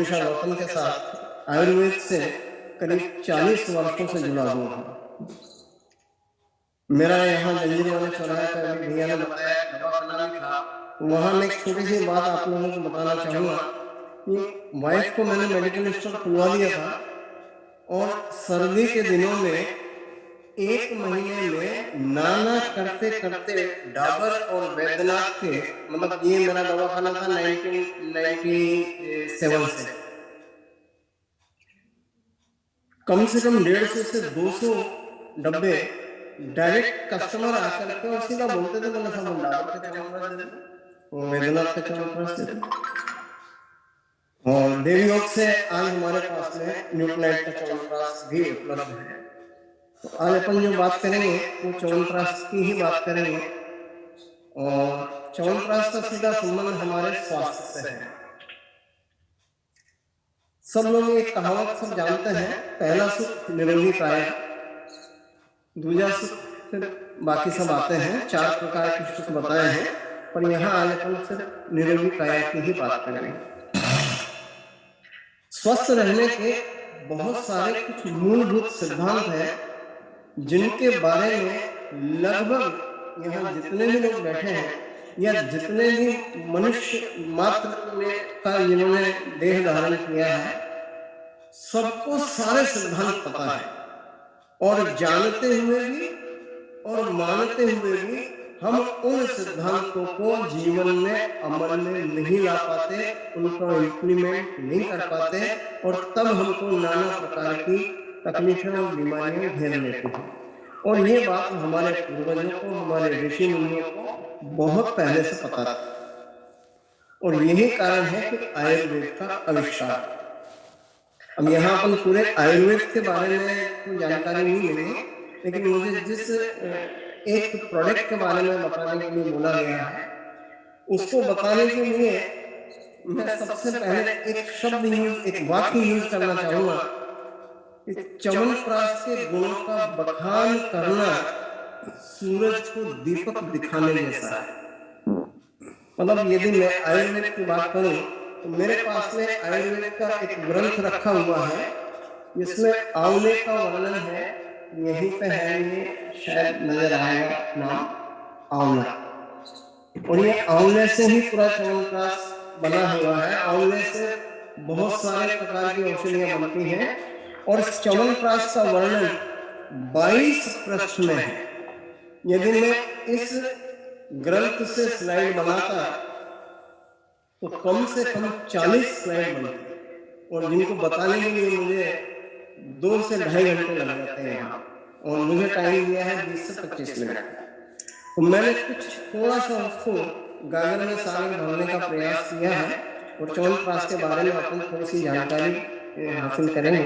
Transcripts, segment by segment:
मनीषा गौतम के साथ आयुर्वेद से करीब 40 वर्षों से जुड़ा हुआ हूँ। मेरा यहाँ जंजीर वाले चौराहे पर अभी भैया ने बताया दवाखाना भी था, वहाँ मैं एक छोटी सी बात आप लोगों को बताना चाहूँगा कि वाइफ को मैंने मेडिकल स्टोर खुलवा दिया था और सर्दी के दिनों में 1 महीने में नाना करते करते डाबर और वैद्यनाथ के, मतलब ये मेरा दवाखाना था 1997 से, कम से कम 150 से 200 डब्बे डायरेक्ट कस्टमर आकर के और सीधा बोलते थे, बोला साहब डाबर का च्यवनप्राश दे दो, वैद्यनाथ का च्यवनप्राश दे दो। और देवयोग से आज हमारे पास में न्यूट्रलाइट का च्यवनप्राश भी उपलब्ध है। तो आज अपन जो बात करेंगे वो च्यवनप्राश की ही बात करेंगे और च्यवनप्राश का सीधा संबंध हमारे स्वास्थ्य से है। सब लोग एक कहावत सब जानते हैं, पहला सुख निरोगी काया, दूजा सुख फिर बाकी सब आते हैं, 4 प्रकार के सुख बताए हैं, पर यहाँ आज अपन सिर्फ निरोगी काया की ही बात करेंगे। स्वस्थ रहने के बहुत सारे कुछ मूलभूत सिद्धांत हैं जिनके बारे में लगभग यहाँ जितने भी लोग बैठे हैं या जितने भी मनुष्य मात्र में का जिन्होंने देह धारण किया है, सबको सारे सिद्धांत पता है और जानते हुए भी और मानते हुए भी हम उन सिद्धांतों को जीवन में अमल में नहीं ला पाते, उनको इम्प्लीमेंट नहीं कर पाते और तब हमको नाना प्रकार की तकलीफें और बीमारियां घेर लेती हैं। और ये बात हमारे पूर्वजों को, हमारे ऋषि मुनियों को बहुत पहले से पता था और यही कारण है कि आयुर्वेद का आविष्कार। अब यहाँ अपन पूरे आयुर्वेद के बारे में जानकारी नहीं मिलेगी, लेकिन मुझे जिस एक प्रोडक्ट के बारे में बताने के लिए बोला गया है, उसको बताने के लिए मैं सबसे पहले एक शब्द यूज, एक वाक्य यूज करना चाहूंगा कि च्यवनप्राश के गुणों का बखान करना सूरज को दीपक दिखाने जैसा है। मतलब यदि मैं आयुर्वेद की बात करूं तो मेरे पास में आयुर्वेद का एक ग्रंथ रखा हुआ है जिसमें आंवले का वर्णन है, यहीं पे है, ये शायद नजर आएगा नाम आंवला, और ये आंवले से ही पूरा च्यवनप्राश बना हुआ है। आंवले से बहुत सारे प्रकार की औषधियां बनती हैं और इस च्यवनप्राश का वर्णन 22 पृष्ठ में है। यदि मैं इस ग्रंथ से स्लाइड बनाता तो कम से कम 40 स्लाइड बनती और जिनको बताने के लिए मुझे 2 से ढाई घंटे लग जाते हैं यहाँ, और मुझे टाइम दिया है 20 से 25 मिनट। तो मैंने कुछ थोड़ा सा उसको गागर में शामिल भरने का प्रयास किया है और च्यवनप्राश के बारे में अपन थोड़ी सी जानकारी हासिल करेंगे।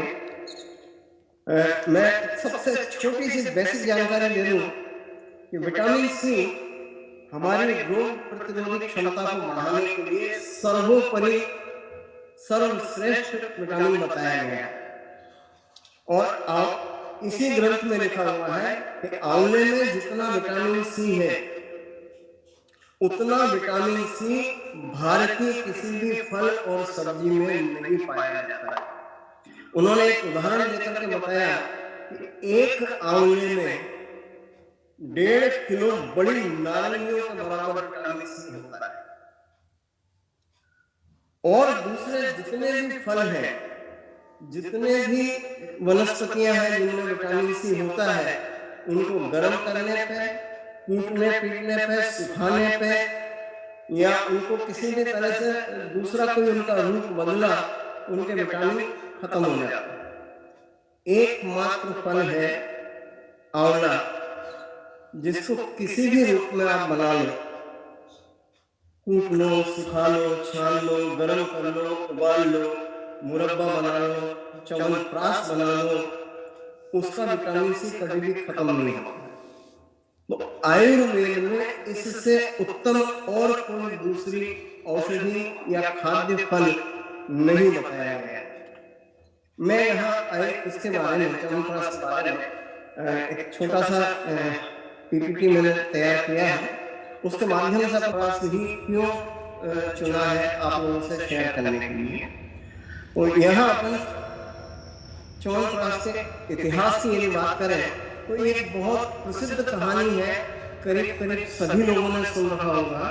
मैं सबसे छोटी सी बेसिक जानकारी दे दूं कि विटामिन सी हमारी रोग प्रतिरोधी क्षमता को बढ़ाने के लिए सर्वोपरि सर्वश्रेष्ठ विटामिन बताया गया है। और इसी ग्रंथ में लिखा हुआ है कि आंवले में जितना विटामिन सी है उतना विटामिन सी भारतीय किसी भी फल और सब्जी में नहीं पाया जाता है। उन्होंने एक उदाहरण देकर के बताया कि एक आंवले में 1.5 किलो बड़ी नारंगियों के बराबर विटामिन सी होता है, और दूसरे जितने भी फल हैं, जितने भी वनस्पतियां हैं जिनमें विटामिन सी होता है, इनको गर्म करने पे, कूटने पीटने पे, सुखाने पे या उनको किसी भी तरह से दूसरा कोई उनका रूप बदला, उनके विटामिन खत्म हो जाते। एकमात्र फल है आंवला जिसको किसी भी रूप में आप बना लो, कूट लो, सुखा लो, छान लो, गर्म कर लो, उबाल लो, मुरब्बा बना लो, च्यवनप्राश बना लो, उसका विटामिन सी कभी भी खत्म नहीं होता। तो आयुर्वेद में इससे उत्तम और कोई दूसरी औषधि या खाद्य फल नहीं बताया गया। मैं यहाँ इसके बारे में, च्यवनप्राश के बारे में एक छोटा सा पीपीटी मैंने तैयार किया है, उसके माध्यम से प्रयास ही क्यों चुना है आप लोगों से शेयर करने के लिए। और यहाँ अपन च्यवनप्राश के इतिहास की यदि बात करें तो ये एक बहुत प्रसिद्ध कहानी है, करीब करीब सभी लोगों ने सुन रखा होगा।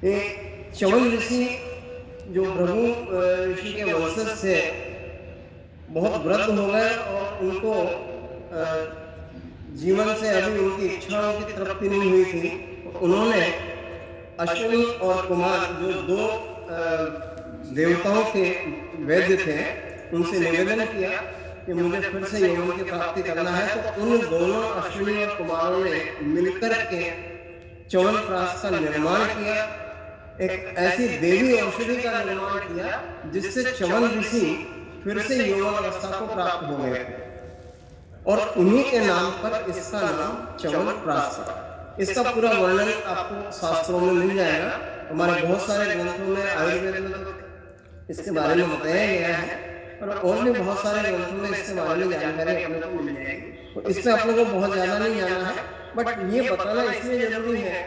एक च्यवन ऋषि जो भृगु ऋषि के वंशज से बहुत वृद्ध हो गए और उनको जीवन से अभी उनकी इच्छाओं की तृप्ति नहीं हुई थी। उन्होंने अश्विनी और कुमार जो दो देवताओं के वैद्य थे उनसे निवेदन किया कि मुझे फिर से यौवन की प्राप्ति करना है। तो उन दोनों अश्विनी और कुमारों ने मिलकर के च्यवनप्राश का निर्माण किया, एक ऐसी देवी औषधि का निर्माण किया जिससे च्यवन ऋषि फिर से यौवन अवस्था को प्राप्त हो गए और उन्हीं के नाम पर इसका नाम च्यवनप्राश है। इसका पूरा वर्णन आपको शास्त्रों में मिल जाएगा। हमारे बहुत सारे ग्रंथों में, आयुर्वेद में तो इसके बारे में बताया गया है और भी बहुत सारे ग्रंथों में इसके बारे में जानकारी अपने को मिल जाएगी। तो इसमें अपने को बहुत ज्यादा नहीं जाना है, बट ये बताना इसलिए जरूरी है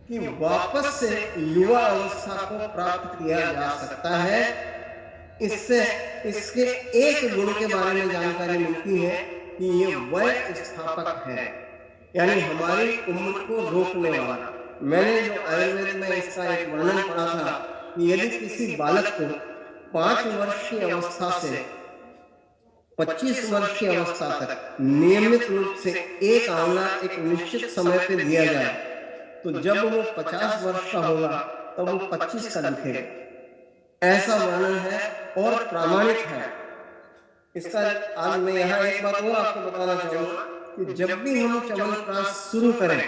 कि वापस से युवा अवस्था को प्राप्त किया जा सकता है। इससे इसके एक गुण के बारे में जानकारी मिलती है कि ये वय स्थापक है, यानी हमारी उम्र को रोकने वाला। मैंने जो आयुर्वेद में इसका एक वर्णन पढ़ा था कि यदि किसी बालक को 5 वर्ष की अवस्था से 25 वर्ष की अवस्था तक नियमित रूप से एक आंवला एक निश्चित समय पे दिया जाए तो जब वो 50 वर्ष का होगा तब वो 25 का दिखेगा। ऐसा वर्णन है और प्रामाणिक है इसका। आज मैं यहाँ एक बात और आपको बताना चाहूंगा कि जब भी हम च्यवनप्राश शुरू करें,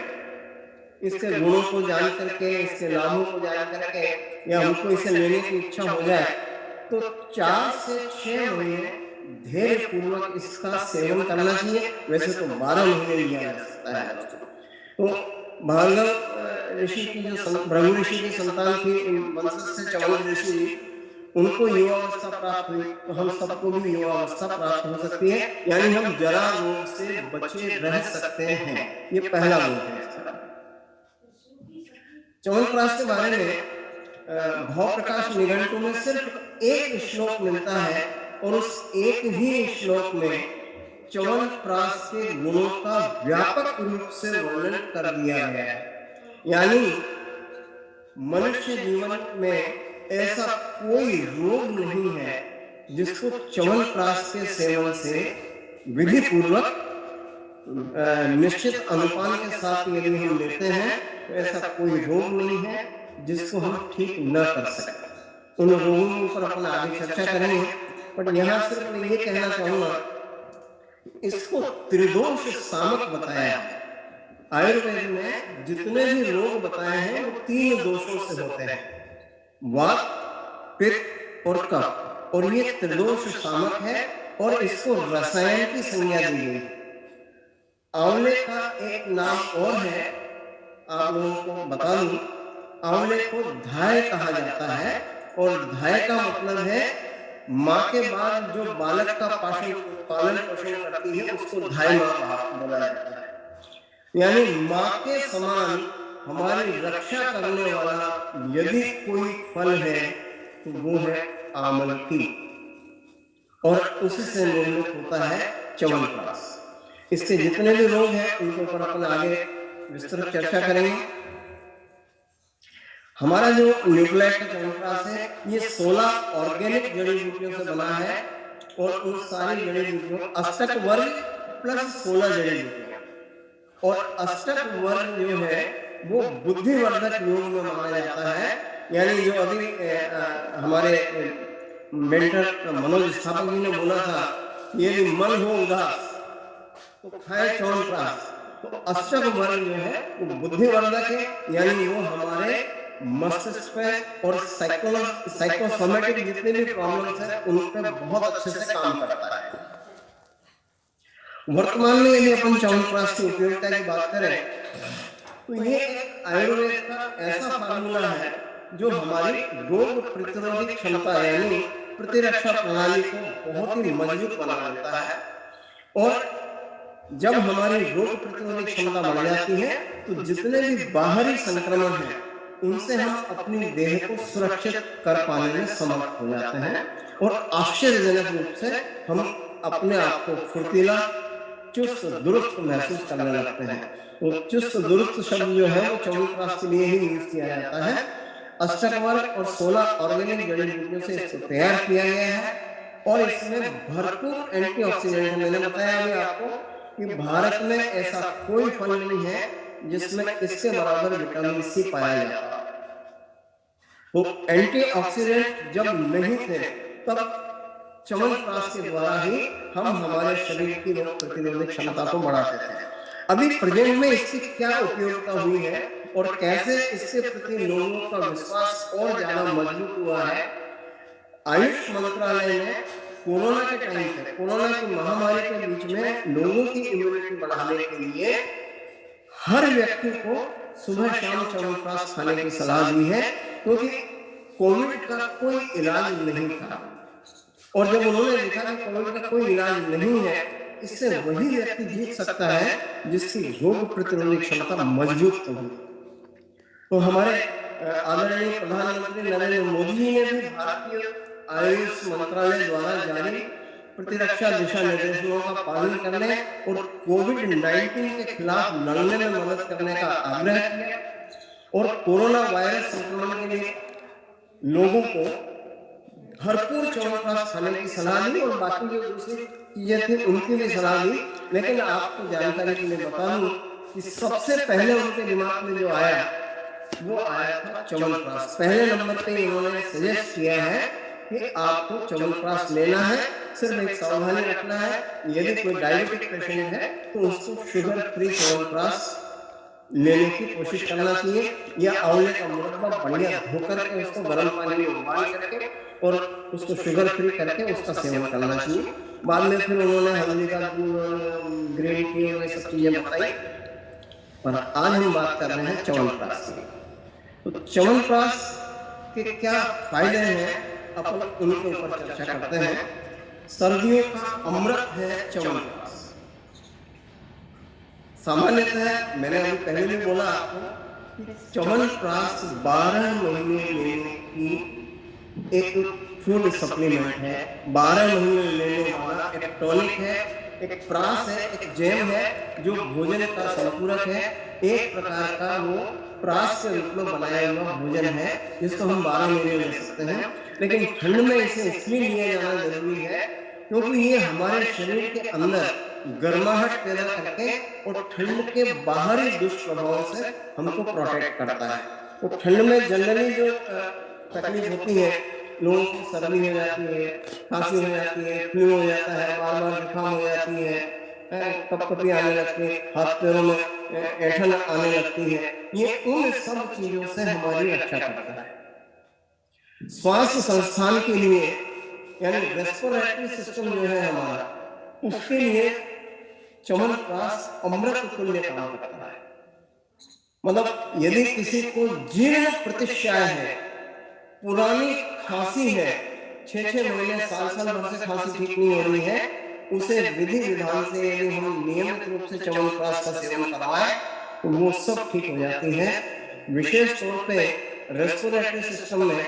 इसके गुणों को जान करके, इसके लाभों को जान करके, या हमको इसे लेने की इच्छा हो जाए तो 4 से 6 महीने धैर्य पूर्वक इसका सेवन करना चाहिए। वैसे तो 12 महीने लिया जा सकता है। तो भार्गव ऋषि की जो भृगु ऋषि की संतान थी, वंशज से च्यवन ऋषि, उनको युवावस्था प्राप्त हुई, तो हम सबको भी युवावस्था प्राप्त हो सकती है, यानी हम जरा रोग से बचे रह सकते हैं। ये पहला गुण है। च्यवनप्राश के बारे में भव प्रकाश निघंटु में सिर्फ एक श्लोक मिलता है और उस एक ही श्लोक में च्यवनप्राश के गुणों का व्यापक रूप से वर्णन कर दिया गया है। यानी मनुष्य जीवन में ऐसा कोई रोग नहीं है जिसको च्यवनप्राश के सेवन से विधि पूर्वक निश्चित अनुपान के साथ यदि हम लेते हैं तो ऐसा कोई रोग नहीं है जिसको हम ठीक न कर सकें। उन रोगों पर अपन आगे चर्चा करेंगे, पर यहाँ सिर्फ मैं ये कहना चाहूंगा, इसको त्रिदोष सामक बताया है। आयुर्वेद में जितने भी रोग बताए हैं वो 3 दोषों से होते हैं, वात, पित्त और कफ, और ये त्रिदोष सामक है और इसको रसायन की संज्ञा दी गई। आंवले का एक नाम और है, आप लोगों को बता दूं, आंवले को धाय कहा जाता है और धाय का मतलब है माँ के बाद जो बालक का पालन पोषण करती है उसको धाय माँ बोला जाता है। यानी माँ के समान हमारी रक्षा करने वाला यदि कोई फल है तो वो है आमलकी, और उसी से निर्मित होता है च्यवनप्राश। इसके जितने भी रोग हैं उनके ऊपर अपन आगे विस्तृत चर्चा करेंगे। हमारा जो न्यूक्लियाइड का च्यवनप्राश है ये 16 ऑर्गेनिक जड़ी बूटियों से बना है और उन सारी जड़ी बूटियों अष्टक वर्ग प्लस 16 जड़ी बूटियां, और अष्टक वर्ग जो है वो बुद्धिवर्धक योग में माना जाता है। यानी जो अभी हमारे मेंटर मनोज स्थापक जी ने बोला था, यदि मन हो उदास तो खाए च्यवनप्राश। तो अष्टक वर्ग जो है वो बुद्धिवर्धक है, यानी वो हमारे मस्तिष्क पे और साइकोसोमेटिक जितने भी प्रॉब्लम्स हैं उन पे बहुत अच्छे से काम करता है। वर्तमान में यदि अपन च्यवनप्राश की उपयोगिता की बात करें तो ये एक आयुर्वेद का ऐसा फार्मूला है जो हमारी रोग प्रतिरोधी क्षमता यानी प्रतिरक्षा प्रणाली को बहुत ही मजबूत बना देता है। और जब हमारी रोग प्रतिरोधी क्षमता बढ़ जाती है तो जितने भी बाहरी संक्रमण हैं उनसे हम अपनी देह को सुरक्षित कर पाने में समर्थ हो जाते हैं और आश्चर्यजनक रूप से हम अपने आप को फुर्तीला, चुस्त दुरुस्त महसूस करने लगते हैं। वो चुस्त दुरुस्त शब्द जो है वो च्यवनप्राश के लिए ही यूज किया जाता है। अष्टकवर और 16 ऑर्गेनिक जड़ी बूटियों से इसको तैयार किया गया है और इसमें भरपूर एंटीऑक्सीडेंट है। मैंने बताया अभी आपको कि भारत में ऐसा कोई फल नहीं है जिसमें इसके बराबर विटामिन सी पाया जाता है। वो एंटीऑक्सीडेंट जब नहीं थे तब च्यवनप्राश के द्वारा ही हम हमारे शरीर की रोग प्रतिरोधक क्षमता को बढ़ाते थे। अभी प्रेजेंट में इसकी क्या उपयोगिता हुई है और कैसे इसके प्रति लोगों का विश्वास और ज्यादा मजबूत हुआ है, आयुष मंत्रालय ने कोरोना के टाइम पे, कोरोना की महामारी के बीच में लोगों की इम्यूनिटी बढ़ाने के लिए हर व्यक्ति को सुबह शाम च्यवनप्राश खाने की सलाह दी है, क्योंकि कोविड का कोई इलाज नहीं था और जब उन्होंने देखा कि कोविड का कोई इलाज नहीं है, इससे वही व्यक्ति जीत सकता है जिसकी रोग प्रतिरोधक क्षमता मजबूत होगी। तो हमारे आदरणीय प्रधानमंत्री नरेंद्र मोदी जी ने भी भारतीय आयुष मंत्रालय द्वारा जारी प्रतिरक्षा दिशा निर्देशों का पालन करने और कोविड-19 के खिलाफ लड़ने में मदद करने का आग्रह किया और कोरोना वायरस संक्रमण के लिए लोगों को भरपूर च्यवनप्राश खाने की सलाह दी और बाकी जो दूसरी चीजें थी उनकी भी सलाह दी। लेकिन आपको जानकारी के लिए बता दूं कि सबसे पहले उनके दिमाग में जो आया वो आया था च्यवनप्राश। पहले नंबर पे उन्होंने सजेस्ट किया है कि आपको च्यवनप्राश लेना है, सिर्फ एक सावधानी रखना है, यदि कोई डायबिटिक पेशेंट है तो उसको शुगर फ्री च्यवनप्राश लेने की कोशिश करना चाहिए या आंवले का मुरब्बा बढ़िया धो करके उसको गर्म पानी में उबाल करके और उसको शुगर फ्री करके उसका सेवन करना चाहिए। बाद में फिर उन्होंने हल्दी का ग्रीन टी और ये सब चीजें बताई, पर आज हम बात कर रहे हैं च्यवनप्राश की। तो च्यवनप्राश के क्या फायदे हैं अपन उनके ऊपर चर्चा करते हैं। सर्दियों का अमृत है च्यवनप्राश। सामान्यतः मैंने अभी पहले भी बोला आपको कि च्यवनप्राश 12 महीने लेने की एक फूड सप्लीमेंट है, 12 महीने लेने वाला एक टॉनिक है, एक प्राश है, एक जैम है जो भोजन का संपूरक है। एक प्रकार का वो प्राश के रूप में बनाया हुआ भोजन है जिसको हम 12 महीने ले सकते हैं। लेकिन ठंड में इसे इसलिए लिया जाना जरूरी है क्योंकि ये हमारे शरीर के अंदर गर्माहट पैदा करके और ठंड के बाहरी दुष्प्रभाव से हमको प्रोटेक्ट करता है। तो ठंड में जनरली जो तकलीफ होती है, लोगों को सर्दी हो जाती है, खांसी हो जाती है, फ्लू हो जाता है, बार बार जुकाम हो जाती है, कपकपी आने लगती है, हाथ पैरों में ऐंठन आने लगती है, ये उन सब चीजों से हमारी रक्षा करता है। स्वास्थ्य संस्थान के लिए यानी रेस्पिरेटरी सिस्टम जो है हमारा, उसके लिए च्यवनप्राश अमृत तुल्य काम करता है। मतलब यदि किसी को जीर्ण प्रतिश्याय है, पुरानी खांसी है, 6-6 महीने साल भर से खांसी ठीक नहीं हो रही है, उसे विधि विधान से यदि हम नियमित रूप से च्यवनप्राश का सेवन करवाएं तो वो सब ठीक हो जाती है। विशेष तौर पे रेस्पिरेटरी सिस्टम में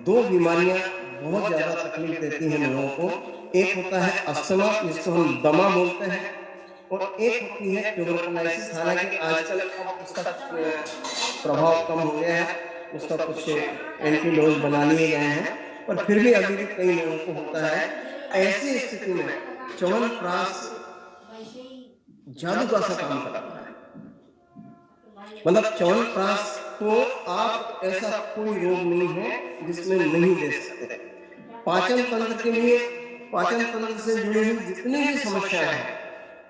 2 बीमारियां बहुत ज्यादा तकलीफ देती हैं लोगों को। एक होता है अस्थमा जिसको हम दमा बोलते हैं और एक होती है ट्यूबरकुलोसिस। हालांकि आजकल उसका प्रभाव कम हो गया है, उसका कुछ एंटीडोज बना लिए गए हैं, पर फिर भी अभी भी कई लोगों को होता है। ऐसी स्थिति में च्यवनप्राश जादू का सा काम करता है। मतलब च्यवनप्राश को आप ऐसा कोई रोग नहीं है जिसमें नहीं ले सकते। पाचन तंत्र के लिए, पाचन तंत्र से जुड़ी हुई जितनी भी समस्याएं हैं,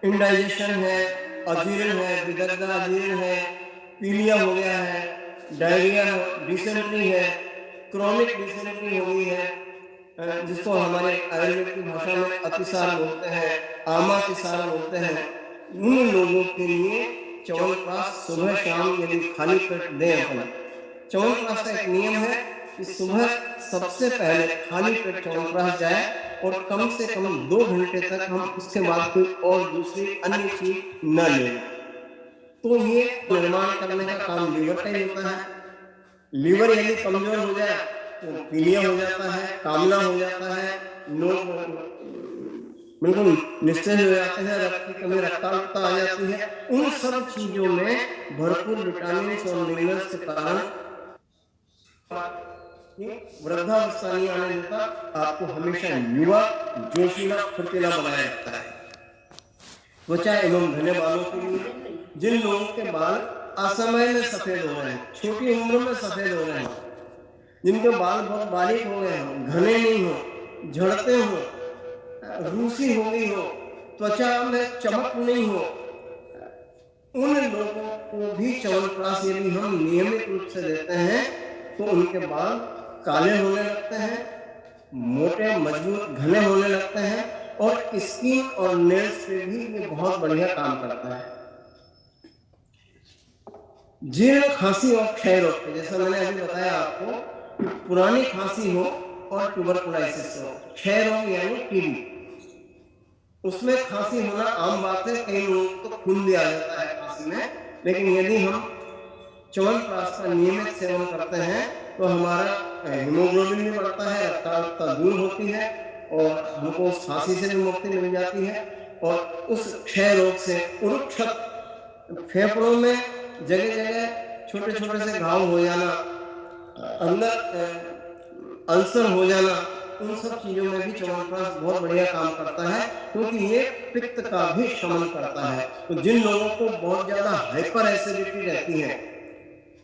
इंडाइजेशन है, अजीर्ण है, विदग्धा अजीर्ण है, पीलिया हो गया है, डायरिया, डिसेंट्री है, क्रोनिक डिसेंट्री हो गई है, जिसको हमारे आयुर्वेद की भाषा में अतिसार बोलते हैं, आमातिसार बोलते हैं, उन लोगों के लिए च्यवनप्राश सुबह शाम यदि खाली पेट दें अपन। च्यवनप्राश का एक नियम है कि सुबह सबसे पहले खाली पेट च्यवनप्राश जाए और कम से कम 2 घंटे तक हम उसके बाद कोई और दूसरी अन्य चीज न लें। तो ये निर्माण करने का काम लीवर का ही होता है लीवर यदि कमजोर हो जाए तो पीलिया हो जाता है, कामला हो जाता है, लोग बिल्कुल निस्तेज हो जाते हैं, रक्त की कमी, रक्ताल्पता आ जाती है। उन सब चीजों में भरपूर विटामिन और मिनरल्स के कारण वृद्धावस्था नहीं आने देता, आपको हमेशा युवा, जोशीला, फुर्तीला बनाए रखता है। त्वचा एवं घने बालों के लिए, जिन लोगों के बाल असमय में सफेद हो रहे हैं, छोटी उम्र में सफेद हो रहे हैं, जिनके बाल बहुत बारीक हो गए हों, घने नहीं हो, झड़ते हो, रूसी हो गई हो, त्वचा में चमक नहीं हो, उन लोगों को भी च्यवनप्राश यदि हम नियमित रूप से देते हैं तो उनके बाल काले होने लगते हैं, मोटे, मजबूत, घने होने लगते हैं और स्किन और नेल्स पे भी ये बहुत बढ़िया काम करता है। जीर्ण खांसी और क्षय रोग पे, जैसा मैंने अभी बताया आपको, पुरानी खांसी हो और ट्यूबरकुलोसिस हो, क्षय रोग यानी टीबी, उसमें खांसी होना आम बात है, कई लोगों को तो खून भी आ जाता है खांसी में। लेकिन यदि हम च्यवनप्राश का नियमित सेवन करते हैं तो हमारा हीमोग्लोबिन भी बढ़ता है, रक्ताल्पता दूर होती है और हमको उस खांसी से भी मुक्ति मिल जाती है। और उस क्षय रोग से उरुक्षत, फेफड़ों में जगह जगह छोटे छोटे से घाव हो जाना, अंदर अल्सर हो जाना, उन सब चीजों में भी च्यवनप्राश बहुत बढ़िया काम करता है, क्योंकि ये पित्त का भी शमन करता है। तो जिन लोगों को बहुत ज्यादा हाइपर एसिडिटी रहती है,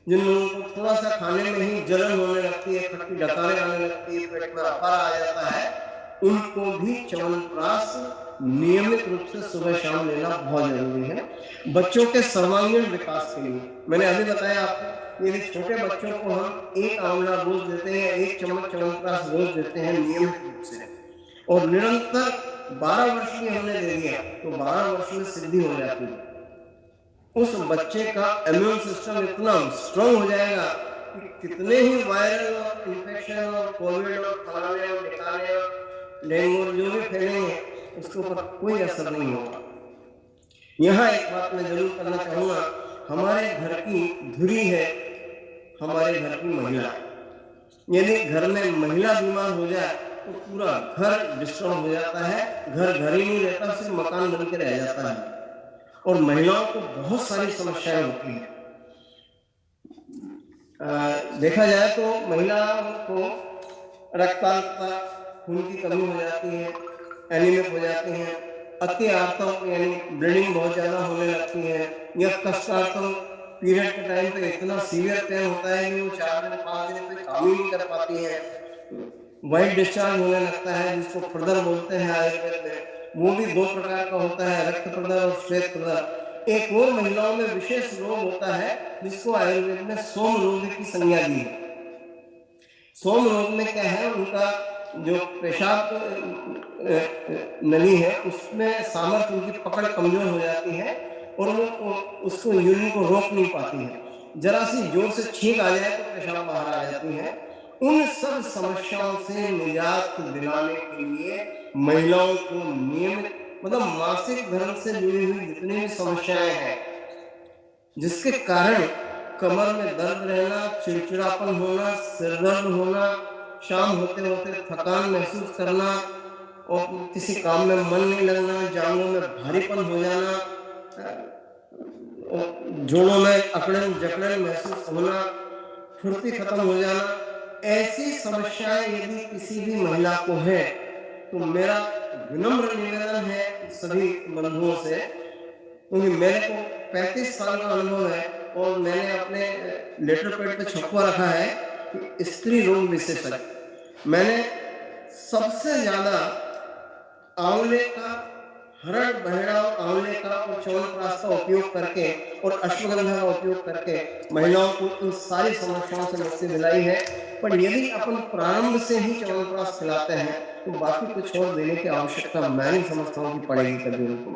जिन लोगों को थोड़ा सा खाने में ही जलन होने लगती है, खट्टी डकारें आने लगती है, पेट में अफरा आ जाता है, उनको भी च्यवनप्राश नियमित रूप से सुबह शाम लेना बहुत जरूरी है, बच्चों के सर्वांगीण विकास के लिए। मैंने अभी बताया आपको, यदि छोटे बच्चों को हम 1 आंवला रोज देते हैं, 1 चम्मच च्यवनप्राश रोज देते हैं नियमित रूप से, और निरंतर 12 वर्ष की हमने दे दिया तो 12 वर्ष में सिद्धि हो जाती है। उस बच्चे का इम्यून सिस्टम इतना स्ट्रांग हो जाएगा कि कितने ही वायरल और इन्फेक्शन और कोविड और फलाने और ढिकाने और डेंगू जो भी फैलेंगे उसके ऊपर कोई असर नहीं होगा। यहाँ एक बात मैं जरूर करना चाहूंगा, हमारे घर की धुरी है हमारे घर की महिला। यदि घर में महिला बीमार हो जाए तो पूरा घर डिस्टर्ब हो जाता है, घर ही नहीं रहता, सिर्फ मकान बन के रह जाता है और महिलाओं को बहुत सारी समस्याएं होती हैं। देखा जाए तो महिलाओं को रक्ताल्पता, खून की कमी हो जाती है, एनीमिक हो जाती हैं, अति आर्तव यानी ब्लीडिंग बहुत ज्यादा होने लगती है, या कष्टार्तव, पीरियड के टाइम पे इतना सीवियर पेन होता है कि वो 4 दिन 5 दिन पे काम ही नहीं कर पाती है, व्हाइट डिस्चार्ज होने लगता है जिसको प्रदर बोलते हैं आयुर्वेद में, वो भी 2 प्रकार का होता है, रक्त प्रदर और श्वेत प्रदर। एक और महिलाओं में विशेष रोग होता है जिसको आयुर्वेद में सोम रोग की संज्ञा दी है। सोम रोग में क्या है, उनका जो पेशाब नली है उसमें सामर्थ्य, उनकी पकड़ कमजोर हो जाती है और वो उसको यूरिन को रोक नहीं पाती है, जरा सी जोर से छींक आ जाए तो पेशाब बाहर आ जाती है। उन सब समस्याओं से निजात दिलाने के लिए महिलाओं को नियमित, मतलब मासिक धर्म से जुड़ी हुई जितनी भी समस्याएं हैं जिसके कारण कमर में दर्द रहना, चिड़चिड़ापन होना, सिर दर्द होना, शाम होते होते थकान महसूस करना और किसी काम में मन नहीं लगना, जांघों में भारीपन हो जाना, जोड़ों में अकड़न जकड़न महसूस होना, फुर्ती खत्म हो जाना, ऐसी समस्याएं यदि किसी भी महिला को है तो मेरा विनम्र निवेदन है सभी बंधुओं से, क्योंकि मेरे को 35 साल का अनुभव है और मैंने अपने लेटर पैड पे छपवा रखा है कि स्त्री रोग विशेषज्ञ। मैंने सबसे ज्यादा आंवले का, हरड़, बहेड़ा और आंवले का और च्यवनप्राश का उपयोग करके और अश्वगंधा का उपयोग करके महिलाओं को इन सारी समस्याओं से मुक्ति दिलाई है। पर यदि अपन प्रारंभ से ही च्यवनप्राश खिलाते हैं तो बाकी कुछ और देने की आवश्यकता मैं नहीं समझता हूँ कि पड़ेगी कभी उनको।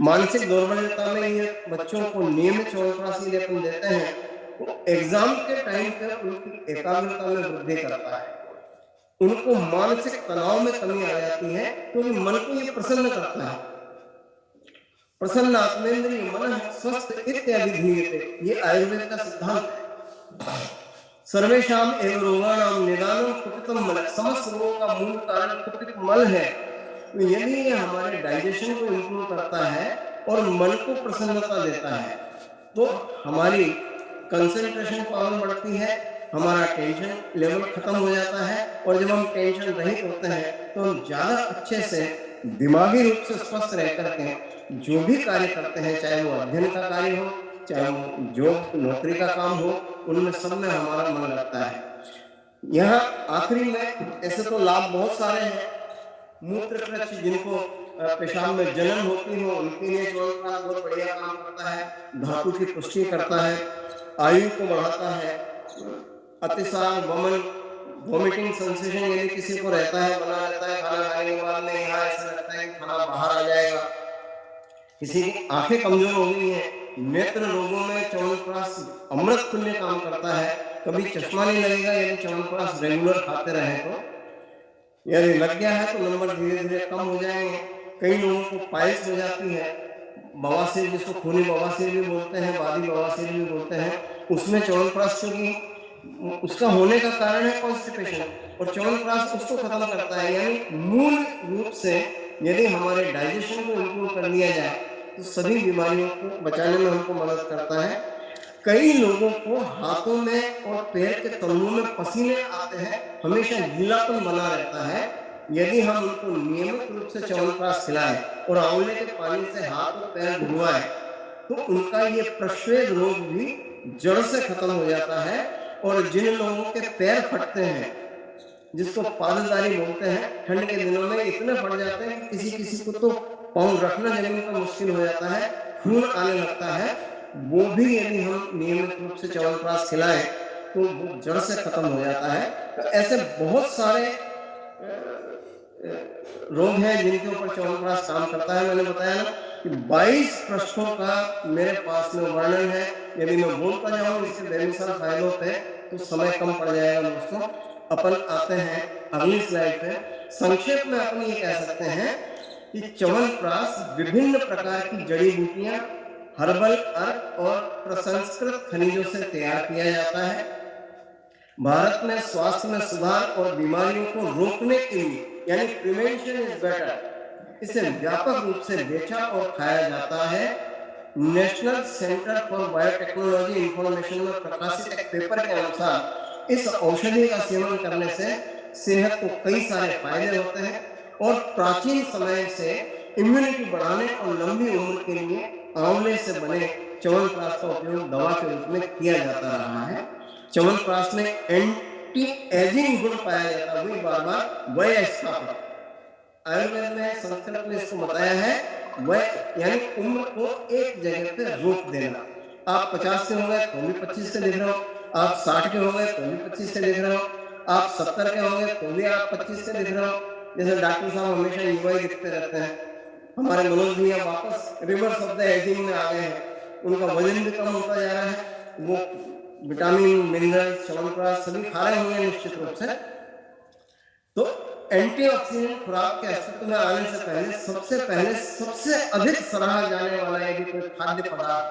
मानसिक दुर्बलता में ये बच्चों को नियमित च्यवनप्राश यदि अपन देते हैं तो एग्जाम के टाइम पे उनकी एकाग्रता में वृद्धि करता है, उनको मानसिक तनाव में कमी आ जाती है, क्योंकि मन को ये प्रसन्न करता है। प्रसन्न आत्मेंद्रिय मन स्वस्थ इत्यादि धीयते, ये आयुर्वेद का सिद्धांत है। सर्वेषाम एवं रोगाणाम निदानम कुपितम मल, समस्त रोगों का मूल कारण कुपित मल है। तो यदि ये हमारे डाइजेशन को इम्प्रूव करता है और मन को प्रसन्नता देता है, तो हमारी कंसंट्रेशन पावर बढ़ती है, हमारा टेंशन लेवल खत्म हो जाता है, और जब हम टेंशन रहित होते हैं तो हम ज्यादा अच्छे से दिमागी रूप से स्वस्थ रह करके जो भी कार्य करते हैं, चाहे वो अध्ययन का कार्य हो, चाहे वो जॉब नौकरी का काम हो, उनमें सब में हमारा मन लगता है। यहाँ आखिरी में ऐसे तो लाभ बहुत सारे हैं। मूत्र कृच्छ, जिनको पेशाब में जलन होती हो, उनके लिए च्यवनप्राश बहुत बढ़िया काम करता है। धातु की पुष्टि करता है, आयु को बढ़ाता है। अतिसार, वमन, वोमिटिंग सेंसेशन यदि किसी को रहता है, बना रहता है खाना खाने के बाद में, यहाँ ऐसा लगता है कि खाना बाहर आ जाएगा, किसी की आंखें कमजोर हो गई हैं, नेत्र रोगों में च्यवनप्राश अमृत तुल्य काम करता है। कभी चश्मा नहीं लगेगा यदि च्यवनप्राश रेगुलर खाते रहे तो। यदि लग गया है तो नंबर धीरे धीरे कम हो जाएंगे। कई लोगों को पाइल्स हो जाती है, बवासीर, जिसको खूनी बवासीर भी बोलते हैं, वादी बवासीर भी बोलते हैं, उसमें च्यवनप्राश, क्योंकि उसका होने का कारण है कॉन्स्टिपेशन, और च्यवनप्राश उसको खत्म करता है। यानी मूल रूप से यदि हमारे डाइजेशन को इम्प्रूव कर लिया जाए तो सभी बीमारियों को बचाने में हमको मदद करता है। कई लोगों को हाथों में और पैर के तलुओं में पसीने आते हैं, हमेशा गीलापन बना रहता है। यदि हम उनको नियमित रूप से च्यवनप्राश खिलाएं और आंवले के पानी से हाथ और पैर धुलवाएं तो उनका ये प्रश्वेद रोग भी जड़ से खत्म हो जाता है। और जिन लोगों के पैर फटते हैं, जिसको पाददारी बोलते हैं, ठंड के दिनों में इतने फट जाते हैं कि किसी किसी को तो पाँव रखना जमीन पर मुश्किल हो जाता है, खून आने लगता है, वो भी यदि हम नियमित रूप से च्यवनप्राश खिलाएं तो वो जड़ से खत्म हो जाता है। तो ऐसे बहुत सारे रोग हैं जिनके ऊपर च्यवनप्राश काम करता है। मैंने बताया ना कि 22 पृष्ठों का मेरे पास में वर्णन है। यदि मैं बोलता जाऊं इसके बेमिसाल फायदों पे तो समय कम पड़ जाएगा दोस्तों। अपन आते हैं अगली स्लाइड पे। संक्षेप में अपन ये कह सकते हैं कि च्यवनप्राश विभिन्न प्रकार की जड़ी बूटियां, हर्बल अर्क और प्रसंस्कृत खनिजों से तैयार किया जाता है। भारत में स्वास्थ्य में सुधार और बीमारियों को रोकने के लिए, यानी प्रिवेंशन इज बेटर, इसे व्यापक रूप से बेचा और खाया जाता है। National centre for biotechnology information में प्रकाशित एक पेपर के अनुसार इस औषधि का सेवन करने से सेहत को कई सारे फायदे होते हैं और प्राचीन समय से इम्यूनिटी बढ़ाने और लंबी उम्र के लिए आंवले से बने च्यवनप्राश का उपयोग दवा के रूप में किया जाता रहा है। च्यवनप्राश में एंटी एजिंग गुण पाया जाता है, बार बार वय स्थापक। आयुर्वेद में, संस्कृत में इसको बताया है वय, यानी उम्र को एक जगह पे रोक देना। आप 50 के हो गए तो भी 25 से लिख रहे हो, आप 60 के हो गए तो भी 25 से लिख रहे हो, आप 70 के हो गए तो भी आप 25 से लिख रहे हो। जैसे डॉक्टर साहब हमेशा युवा ही दिखते रहते हैं। हमारे मनोज भैया वापस रिवर्स ऑफ द एजिंग में आ गए हैं, उनका वजन भी कम होता जा रहा है। वो विटामिन, मिनरल, च्यवनप्राश सभी खा रहे होंगे निश्चित रूप से। तो एंटीऑक्सीडेंट खुराक के अस्तित्व में आने से पहले सबसे अधिक सराहा जाने वाला यदि कोई खाद्य पदार्थ,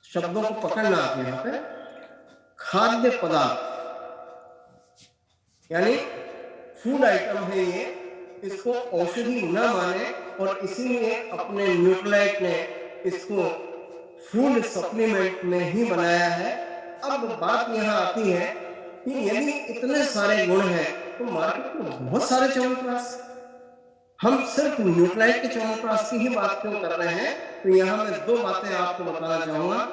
शब्दों को पकड़ना आप यहाँ पे, खाद्य पदार्थ यानी फूड आइटम है ये, इसको औषधि न माने और इसीलिए अपने न्यूट्रलाइट ने इसको फूड सप्लीमेंट में ही बनाया है। अब बात यहाँ आती है कि यदि इतने सारे गुण हैं तो मार्केट में बहुत सारे च्यवनप्राश, हम सिर्फ न्यूट्रलाइट के च्यवनप्राश की ही बात क्यों कर रहे हैं? तो यहाँ मैं दो बातें आपको बताना चाहूंगा।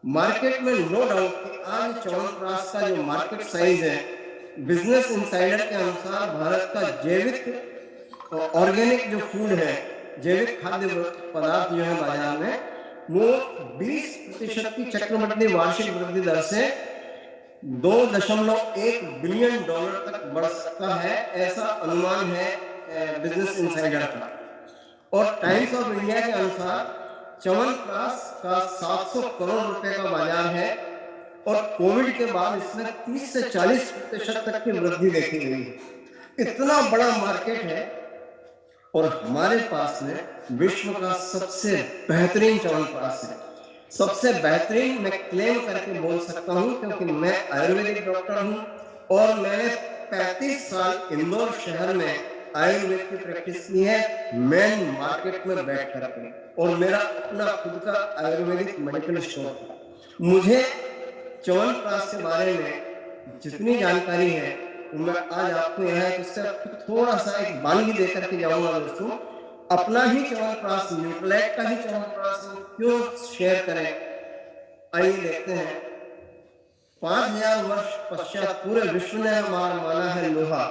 मार्केट में नो डाउट कि आज च्यवनप्राश का जो मार्केट साइज है, बिजनेस इनसाइडर के अनुसार भारत का जैविक ऑर्गेनिक जो फूड है, जैविक खाद्य पदार्थ जो है बाजार में, वो 20% की चक्रवृद्धि वार्षिक वृद्धि दर से $2.1 बिलियन तक बढ़ सकता है, ऐसा अनुमान है बिजनेस इनसाइडर का। और टाइम्स ऑफ इंडिया के अनुसार च्यवनप्राश का 700 करोड़ रुपए का बाजार है और कोविड के बाद इसमें 30 से 40% तक की वृद्धि देखी गई है। इतना बड़ा मार्केट है और हमारे पास में विश्व का सबसे बेहतरीन च्यवनप्राश है। सबसे बेहतरीन मैं क्लेम करके बोल सकता हूँ, क्योंकि मैं आयुर्वेदिक डॉक्टर हूँ और मैंने 35 साल इंदौर शहर में आयुर्वेद की प्रैक्टिस की है, मेन मार्केट में बैठ करके, और मेरा अपना खुद का आयुर्वेदिक मेडिकल स्टोर था। मुझे च्यवनप्राश के बारे में जितनी जानकारी है वो मैं आज आपको यहाँ इससे थोड़ा सा एक बानगी दे करके जाऊंगा दोस्तों। अपना ही च्यवनप्राश, न्यूट्रलैट का ही च्यवनप्राश हम क्यों शेयर करें, आइए देखते हैं। 5000 वर्ष पश्चात पूरे विश्व ने हमारा माना है लोहा,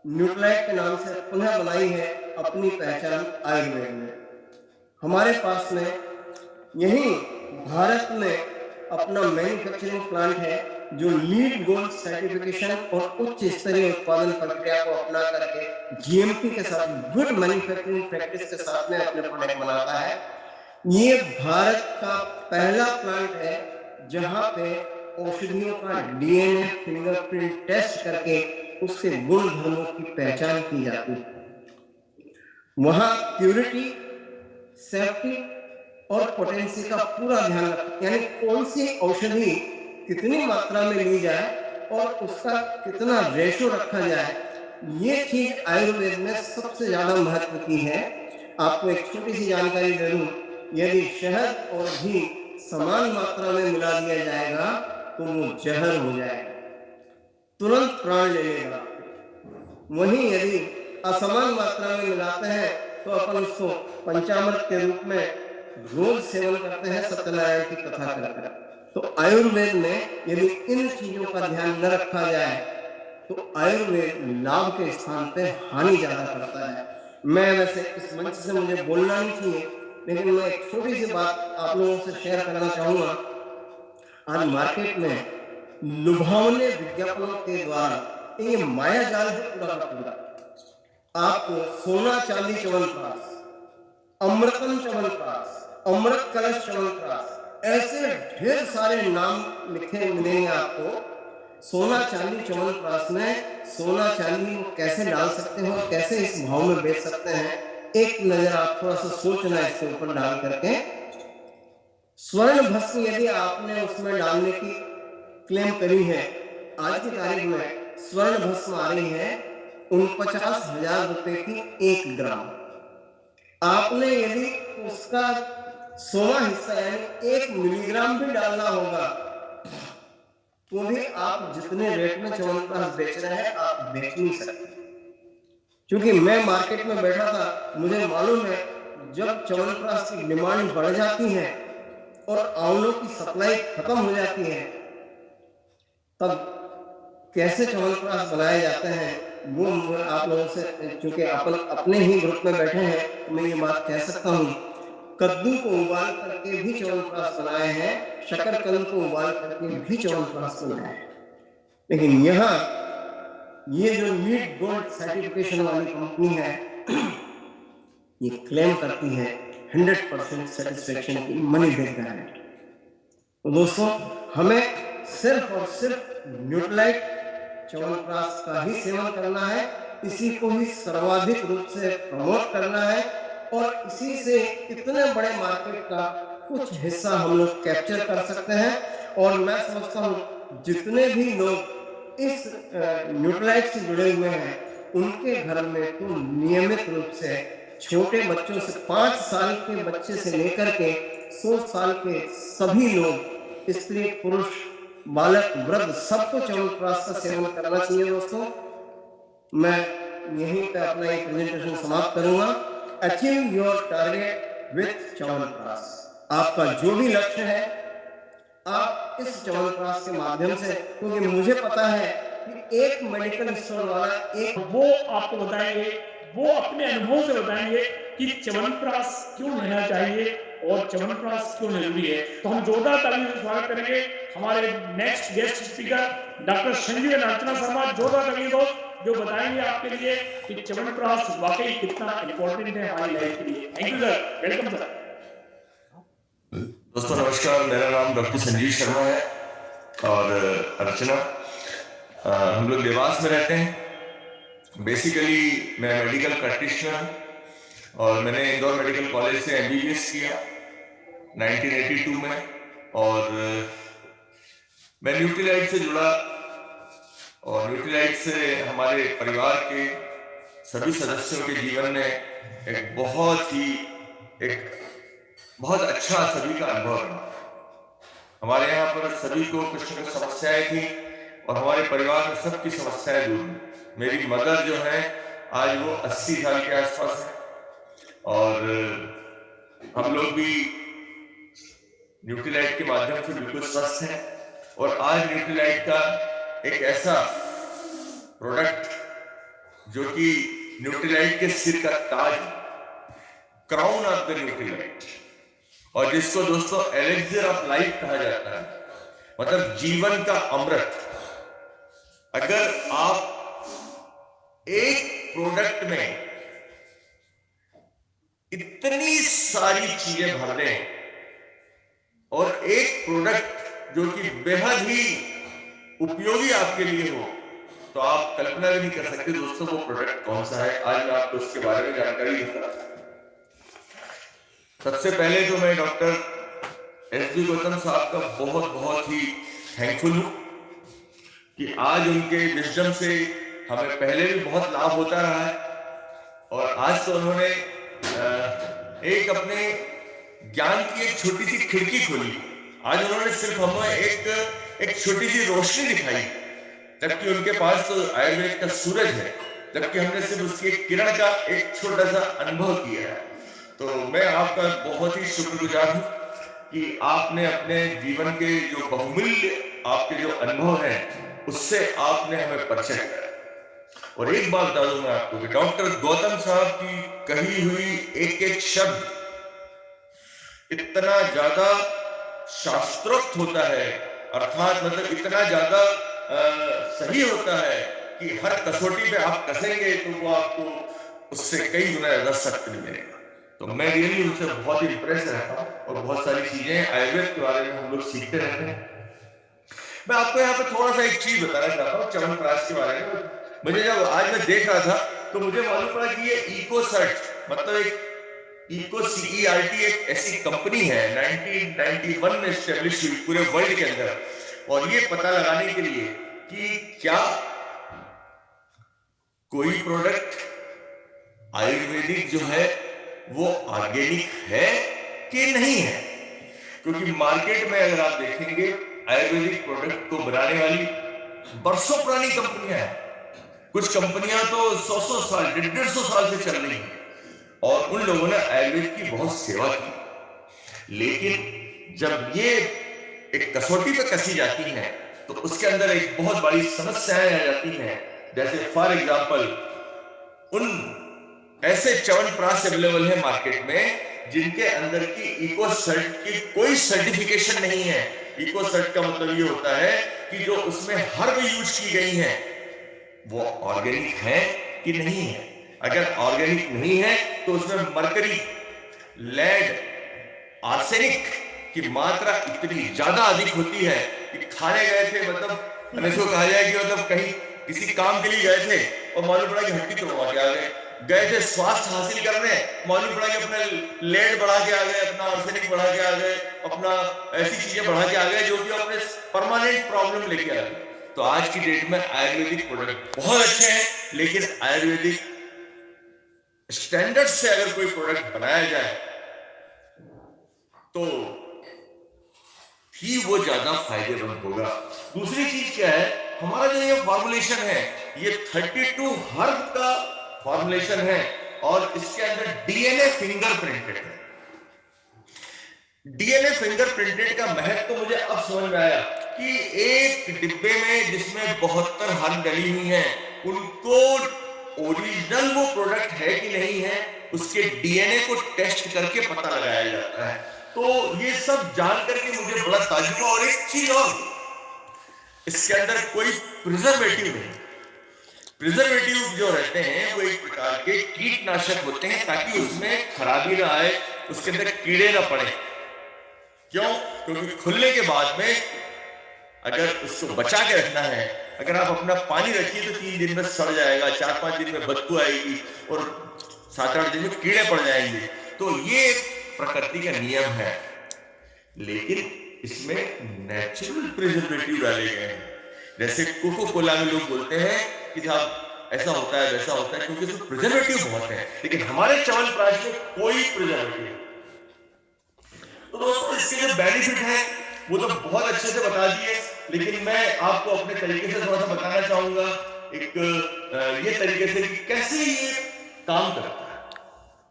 न्यूट्रलैट के नाम से पुनः बनाई है अपनी पहचान आयुर्वेद में। हमारे पास में यही भारत में अपना मैन्युफैक्चरिंग प्लांट है जो लीड गोल्ड सर्टिफिकेशन और उच्च स्तरीय उत्पादन प्रक्रिया को अपना करके जीएमपी के साथ, गुड मैन्युफैक्चरिंग प्रैक्टिस के साथ में अपने प्रोडक्ट बनाता है। ये भारत का पहला प्लांट है जहां पे औषधियों का डीएनए फिंगरप्रिंट टेस्ट करके उसके गुण धर्मों की पहचान की जाती है। वहां प्यूरिटी, सेफ्टी और पोटेंसी का पूरा ध्यान रखते, यानी कौन सी औषधि कितनी मात्रा में ली जाए और उसका कितना रेशो रखा जाए, ये चीज आयुर्वेद में सबसे ज्यादा महत्व की है। आपको एक छोटी सी जानकारी दे दूं, यदि शहद और घी समान मात्रा में मिला दिया जाएगा तो वो जहर हो जाएगा, तुरंत प्राण ले लेगा। वहीं यदि असमान मात्रा में मिलाते हैं तो अपन उसको पंचामृत के रूप में रोज सेवन करते हैं सत्यनारायण की कथा करकर। तो आयुर्वेद में यदि इन चीजों का ध्यान न रखा जाए तो आयुर्वेद लाभ के स्थान पे हानि ज्यादा करता है। मैं वैसे इस मंच से मुझे बोलना नहीं चाहिए, लेकिन मैं एक छोटी सी बात आप लोगों से शेयर करना चाहूंगा। आज मार्केट में लुभावने विज्ञापनों के द्वारा ये माया जाल है पूरा का पूरा। आपको सोना चांदी च्यवनप्राश, अमृतम च्यवनप्राश, अमृत कलश च्यवनप्राश, ऐसे ढेर सारे नाम लिखे मिलेंगे आपको। सोना चांदी च्यवनप्राश में सोना चांदी को कैसे डाल सकते हो, कैसे इस भाव में बेच सकते हैं, एक नजर आप थोड़ा सा सोचना इसके ऊपर डाल करके। स्वर्ण भस्म यदि आपने उसमें डालने की क्लेम करी है, आज की तारीख में स्वर्ण भस्म आ रही है 49,000 रुपए की 1 ग्राम। आपने यदि उसका 16 हिस्सा यानी 1 मिलीग्राम भी डालना होगा तो भी आप जितने रेट में च्यवनप्राश बेच रहे हैं आप बेच नहीं सकते। क्योंकि मैं मार्केट में बैठा था, मुझे मालूम है जब च्यवनप्राश की डिमांड बढ़ जाती है और आंवलों की सप्लाई खत्म हो जाती है, तब कैसे च्यवनप्राश बनाए जाते हैं वो आप लोगों से, क्योंकि अपन अपने ही ग्रुप में बैठे हैं, मैं ये बात कह सकता हूँ। कद्दू को उबाल करके भी च्यवनप्राश बनाए हैं, शकरकंद को उबाल करके भी च्यवनप्राश बनाए हैं। लेकिन यहाँ ये जो लीड गोल्ड सर्टिफिकेशन वाली कंपनी है ये क्लेम करती है 100% सेटिस्फेक्शन की मनी बैक गारंटी। तो दोस्तों, हमें सिर्फ और सिर्फ न्यूट्रलाइट च्यवनप्राश का ही सेवन करना है, इसी को ही सर्वाधिक रूप से प्रमोट करना है और इसी से इतने बड़े मार्केट का कुछ हिस्सा हम लोग कैप्चर कर सकते हैं। और मैं समझता हूँ जितने भी लोग इस न्यूट्रलाइट से जुड़े हुए हैं उनके घर में तो नियमित रूप से छोटे बच्चों से 5 साल के बच्चे से लेकर के 100 साल के सभी लोग, स्त्री पुरुष बालक वृद्ध, सबको च्यवनप्राश का सेवन करना चाहिए। दोस्तों, मैं यहीं पे अपना एक प्रेजेंटेशन समाप्त करूंगा। Achieve your target with chyawanprash. आपका जो भी लक्ष्य है आप इस च्यवनप्राश के माध्यम से, क्योंकि मुझे पता है कि एक मेडिकल स्टोर वाला एक वो आपको बताएंगे, वो अपने अनुभव से बताएंगे कि च्यवनप्राश क्यों लेना चाहिए और च्यवनप्राश क्यों जरूरी है। तो हम जोरदार तालियों से स्वागत करेंगे हमारे नेक्स्ट गेस्ट स्पीकर डॉक्टर संजीवन अर्चना शर्मा। जोरदार तालियों दो, जो बताएंगे आपके लिए कि च्यवनप्राश वाकई कितना इंपॉर्टेंट है हमारी लाइफ के लिए। Thank you sir, welcome sir. दोस्तों नमस्कार, मेरा नाम डॉक्टर संजीव शर्मा है और अर्चना, हम लोग देवास में रहते हैं। बेसिकली मैं मेडिकल प्रैक्टिशनर और मैंने इंदौर मेडिकल कॉलेज से एमबीबीएस किया। 1982 में, और मैं न्यूट्रीलाइट से जुड़ा, और न्यूट्रीलाइट से हमारे परिवार के सभी सदस्यों के जीवन में एक बहुत अच्छा सभी का अनुभव रहा। हमारे यहाँ पर सभी को कुछ न कुछ समस्याएं थी, और हमारे परिवार में सबकी समस्याएं दूर हुई। मेरी मदर जो है आज वो 80 साल के आसपास है, और हम लोग भी न्यूट्रीलाइट के माध्यम से बिल्कुल स्वस्थ हैं। और आज न्यूट्रीलाइट का एक ऐसा प्रोडक्ट जो कि न्यूट्रीलाइट के सिर का ताज, क्राउन ऑफ द न्यूट्रीलाइट, और जिसको दोस्तों एलेक्सिर ऑफ लाइफ कहा जाता है, मतलब जीवन का अमृत। अगर आप एक प्रोडक्ट में इतनी सारी चीजें भर दें, और एक प्रोडक्ट जो कि बेहद ही उपयोगी आपके लिए हो, तो आप कल्पना भी नहीं कर सकते दोस्तों वो प्रोडक्ट कौन सा है। आज मैं आपको उसके बारे में जानकारी दूंगा। सबसे पहले तो मैं डॉक्टर एस.डी. गौतम साहब का बहुत ही थैंकफुल हूं कि आज उनके विजडम से हमें पहले भी बहुत लाभ होता रहा है, और आज तो उन्होंने एक अपने ज्ञान की एक छोटी सी खिड़की खोली। आज उन्होंने सिर्फ हमें एक छोटी सी रोशनी दिखाई, जबकि उनके पास तो आयुर्वेद का सूरज है, जबकि हमने सिर्फ उसकी एक किरण का एक छोटा सा अनुभव किया है। तो मैं आपका बहुत ही शुक्रगुजार हूं कि आपने अपने जीवन के जो बहुमूल्य आपके जो अनुभव हैं उससे आपने हमें परिचय कराया। और एक बात बता दूं मैं आपको कि डॉक्टर गौतम साहब की कही हुई एक एक शब्द इतना ज्यादा शास्त्रोक्त होता है, अर्थात मतलब इतना ज्यादा सही होता है कि हर कसौटी पे आप कसेंगे तो वो आपको उससे कई गुना ज्यादा सत्य मिलेगा। तो मैं रियली उनसे बहुत ही इंप्रेस रहता हूँ, और बहुत सारी चीजें आयुर्वेद के बारे में हम लोग सीखते रहते हैं। मैं आपको यहाँ पे थोड़ा सा एक चीज बताना चाहता हूँ च्यवनप्राश के बारे में। मुझे जब आज मैं देख रहा था तो मुझे मालूम पड़ा कि ये इकोसर्ट, मतलब एक ECOCERT एक ऐसी कंपनी है 1991 में एस्टेब्लिश हुई पूरे वर्ल्ड के अंदर, और ये पता लगाने के लिए कि क्या कोई प्रोडक्ट आयुर्वेदिक जो है वो ऑर्गेनिक है कि नहीं है। क्योंकि मार्केट में अगर आप देखेंगे आयुर्वेदिक प्रोडक्ट को बनाने वाली बरसों पुरानी कंपनियां हैं, कुछ कंपनियां तो 100 साल 150 साल से चल रही हैं, और उन लोगों ने आयुर्वेद की बहुत सेवा की। लेकिन जब ये एक कसौटी पे कसी जाती है तो उसके अंदर एक बहुत बड़ी समस्याएं आ जाती हैं। जैसे फॉर एग्जांपल उन ऐसे च्यवनप्राश अवेलेबल है मार्केट में जिनके अंदर की इकोसर्ट की कोई सर्टिफिकेशन नहीं है। इकोसर्ट का मतलब ये होता है कि जो उसमें हर्ब यूज की गई है वो ऑर्गेनिक है कि नहीं है। अगर ऑर्गेनिक नहीं है तो उसमें मरकरी, लेड, आर्सेनिक की मात्रा इतनी ज्यादा अधिक होती है कि खाने गए थे, मतलब इसको कहा जाए कि मतलब कहीं किसी काम के लिए गए थे और मालूम पड़ा कि हड्डी तोड़वा के आ गए थे स्वास्थ्य हासिल करने, मालूम पड़ा कि अपना लेड बढ़ा के आ गए, अपना आर्सेनिक बढ़ा के आ गए, अपना ऐसी चीजें बढ़ा के आ गए जो कि अपने परमानेंट प्रॉब्लम लेके आ गए। तो आज की डेट में आयुर्वेदिक प्रोडक्ट बहुत अच्छे हैं, लेकिन आयुर्वेदिक स्टैंडर्ड से अगर कोई प्रोडक्ट बनाया जाए तो ही वो ज्यादा फायदेमंद होगा। दूसरी चीज क्या है, हमारा जो ये फॉर्मुलेशन है ये 32 हर्ब का फॉर्मुलेशन है, और इसके अंदर डीएनए फिंगरप्रिंटेड है। डीएनए फिंगरप्रिंटेड का महत्व तो मुझे अब समझ में आया कि एक डिब्बे में जिसमें 72 हर्ब डली हुई हैं, उनको ओरिजिनल वो प्रोडक्ट है कि नहीं है उसके डीएनए को टेस्ट करके पता लगाया जाता है। तो ये सब जान करके मुझे बड़ा ताज्जुब। और एक चीज और, इसके अंदर कोई प्रिजर्वेटिव नहीं। प्रिजर्वेटिव जो रहते हैं वो एक प्रकार के कीटनाशक होते हैं ताकि उसमें खराबी ना आए, उसके अंदर कीड़े ना पड़े। क्यों? क्योंकि खुलने के बाद में अगर उसको बचा के रखना है, अगर आप अपना पानी रखिए तो 3 दिन में सड़ जाएगा, 4-5 दिन में बदबू आएगी, और 7-8 दिन में कीड़े पड़ जाएंगे। तो ये प्रकृति का नियम है। लेकिन इसमें नेचुरल प्रिजर्वेटिव डाले गए हैं। जैसे कोको कोला में लोग बोलते हैं कि साहब ऐसा होता है वैसा होता है, क्योंकि इसमें प्रिजर्वेटिव बहुत है, लेकिन हमारे च्यवनप्राश में कोई प्रिजर्वेटिव नहीं। तो दोस्तों इसके जो बेनिफिट है वो तो बहुत अच्छे से बता दिए, लेकिन मैं आपको अपने तरीके से थोड़ा सा बताना चाहूंगा, एक ये तरीके से कि कैसे ये काम करता है,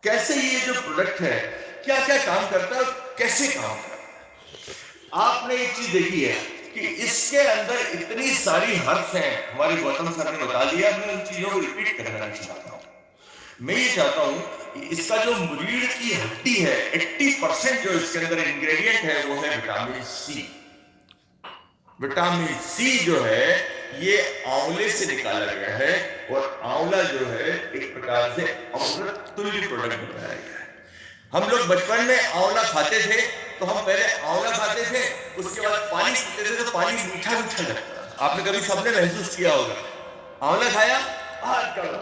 कैसे ये जो प्रोडक्ट है क्या क्या काम करता है और कैसे काम करता है। आपने एक चीज देखी है कि इसके अंदर इतनी सारी हर्ब्स हैं, हमारे गौतम सर ने बता दिया, मैं उन चीजों को रिपीट करना चाहता हूं। मैं ये चाहता हूं कि इसका जो रीढ़ की हड्डी है, 80% जो इसके अंदर इंग्रेडिएंट है वो है विटामिन सी। विटामिन सी जो है ये आंवले से निकाला गया है, और आंवला जो है एक प्रकार से अमृत तुल्य प्रोडक्ट बनाया गया है। हम लोग बचपन में आंवला खाते थे, तो हम पहले आंवला खाते थे, उसके बाद पानी पीते थे, तो पानी मीठा मीठा लगता था। आपने कभी सबने महसूस किया होगा, आंवला खाया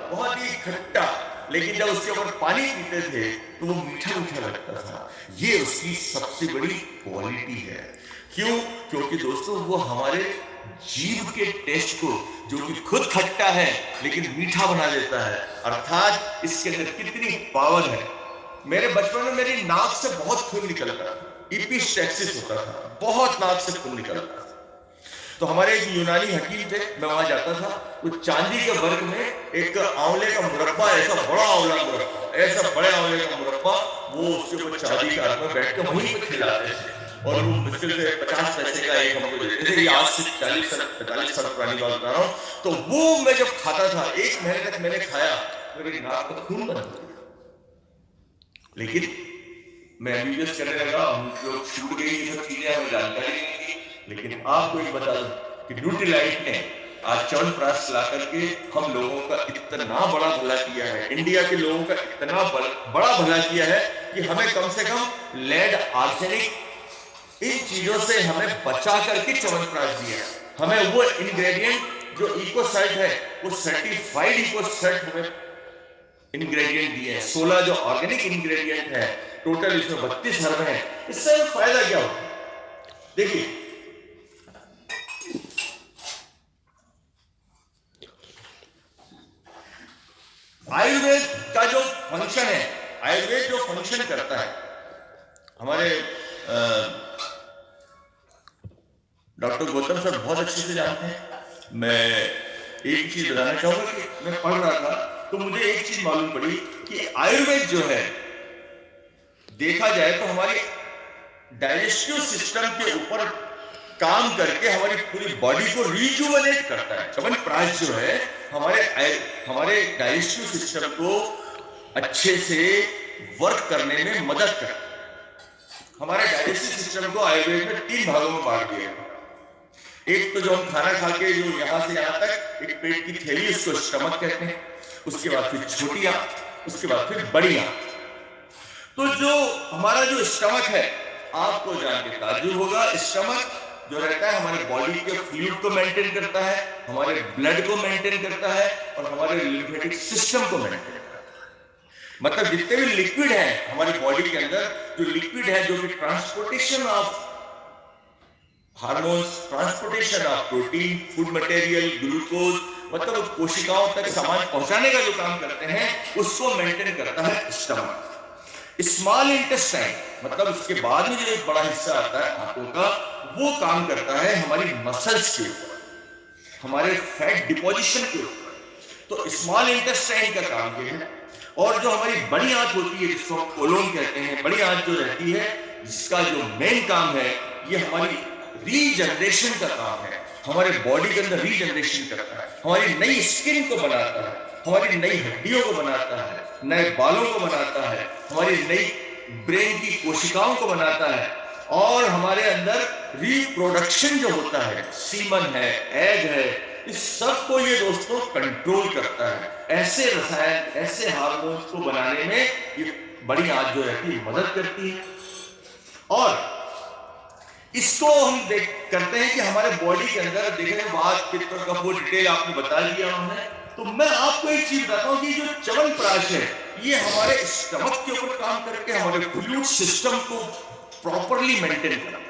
बहुत ही खट्टा, लेकिन जब उसके ऊपर पानी पीते थे तो वो मीठा मीठा लगता था। ये उसकी सबसे बड़ी क्वालिटी है। क्यों? क्योंकि दोस्तों वो हमारे जीभ के टेस्ट को, जो कि खुद खट्टा है लेकिन मीठा बना देता है, अर्थात इसके अंदर कितनी पावर है। मेरे बचपन में मेरी नाक से बहुत खून निकलता था, इपिस्टैक्सिस होता था, बहुत नाक से खून निकलता था। तो हमारे एक यूनानी हकीम थे, मैं वहां जाता था, तो चांदी के वर्क में एक आंवले का मुरब्बा, ऐसा बड़ा आंवला मुरब्बा, ऐसा बड़े आंवले का मुरब्बा, वो उसके ऊपर चांदी के हाथ में बैठ के वहीं पे खिलाते थे, और वो मुश्किल से 50 पैसे का एक हमको देते थे। आज से 40-45 साल पुरानी बात बता रहा हूँ। तो वो मैं जब खाता था, 1 महीने तक मैंने खाया, मेरी नाक का खून बंद हो गया। लेकिन मैं एमबीबीएस करने लगा, हम लोग छूट गई ये सब चीजें, हमें जानकारी नहीं थी। लेकिन आपको एक बता दूं कि न्यूट्रीलाइट ने आज च्यवनप्राश ला करके हम लोगों का इतना बड़ा भला किया है, इंडिया के लोगों का इतना बड़ा भला किया है कि हमें कम से कम लेड, आर्सेनिक, इन चीजों से हमें बचा करके च्यवनप्राश दिया। हमें वो इंग्रेडिएंट जो इकोसर्ट है, वो सर्टिफाइड इकोसर्ट हमें इंग्रेडिएंट दिए हैं। 16 जो ऑर्गेनिक इंग्रेडिएंट है, टोटल इसमें 32 हर्ब है। इससे फायदा क्या होगा? देखिए, आयुर्वेद का जो फंक्शन है, आयुर्वेद जो फंक्शन करता है, हमारे डॉक्टर गौतम सर बहुत अच्छे से जानते हैं। मैं एक चीज बताना चाहूंगा कि मैं पढ़ रहा था तो मुझे एक चीज मालूम पड़ी कि आयुर्वेद जो है, देखा जाए तो हमारी डाइजेस्टिव सिस्टम के ऊपर काम करके हमारी पूरी बॉडी को रिजुवेनेट करता है। च्यवनप्राश जो है हमारे डाइजेस्टिव सिस्टम को अच्छे से वर्क करने में मदद करता है। हमारे डाइजेस्टिव सिस्टम को आयुर्वेद में 3 भागों में बांट दिया है। एक तो जो हम खाना खा के जो यहां से यहां तक एक पेट की थैली, उसको स्टमक कहते हैं, उसके बाद फिर छोटी आंत, उसके बाद फिर बड़ी आंत। तो जो हमारा जो स्टमक है, आपको जान के ताज्जुब होगा, स्टमक जो रहता है हमारे बॉडी के फ्लूइड को मेंटेन करता है, हमारे ब्लड को मेंटेन करता है, और हमारे लिम्फेटिक सिस्टम को मेंटेन करता है। मतलब जितने भी लिक्विड हैं हमारी बॉडी के अंदर, जो लिक्विड है, जो कि transportation of hormones, transportation of protein, food material, glucose, मतलब कोशिकाओं तक सामान पहुंचाने का जो काम करते हैं, उसको मेंटेन करता है स्टमक। स्मॉल इंटेस्टाइन, मतलब उसके बाद में जो एक बड़ा हिस्सा आता है आंतों का, वो काम करता है हमारी मसल्स के ऊपर, हमारे फैट डिपोजिशन के ऊपर। तो स्मॉल इंटेस्टाइन का काम ये है। और जो हमारी बड़ी आंत होती है, जिसको हम कोलोन कहते हैं, बड़ी आंत जो रहती है, जिसका जो मेन काम है, ये हमारी रीजनरेशन का काम है, हमारे बॉडी के अंदर रीजनरेशन करता है, हमारी नई स्किन को बनाता है, हमारी नई हड्डियों को बनाता है, नए बालों को बनाता है, हमारी नई ब्रेन की कोशिकाओं को बनाता है, और हमारे अंदर रिप्रोडक्शन जो होता है, सीमन है, एग है, इस सब को ये दोस्तों कंट्रोल करता है। ऐसे रसायन, ऐसे हार्मोन्स को बनाने में ये बड़ी आंत जो रहती है मदद करती है। और इसको हम करते हैं कि हमारे बॉडी के अंदर देखें, वात, पित्त का वो डिटेल आपने बता दिया हमने। तो मैं आपको एक चीज बताता हूं कि जो च्यवनप्राश है, ये हमारे स्टमक के ऊपर काम करके हमारे फ्लूइड सिस्टम को प्रॉपरली मेंटेन करता है।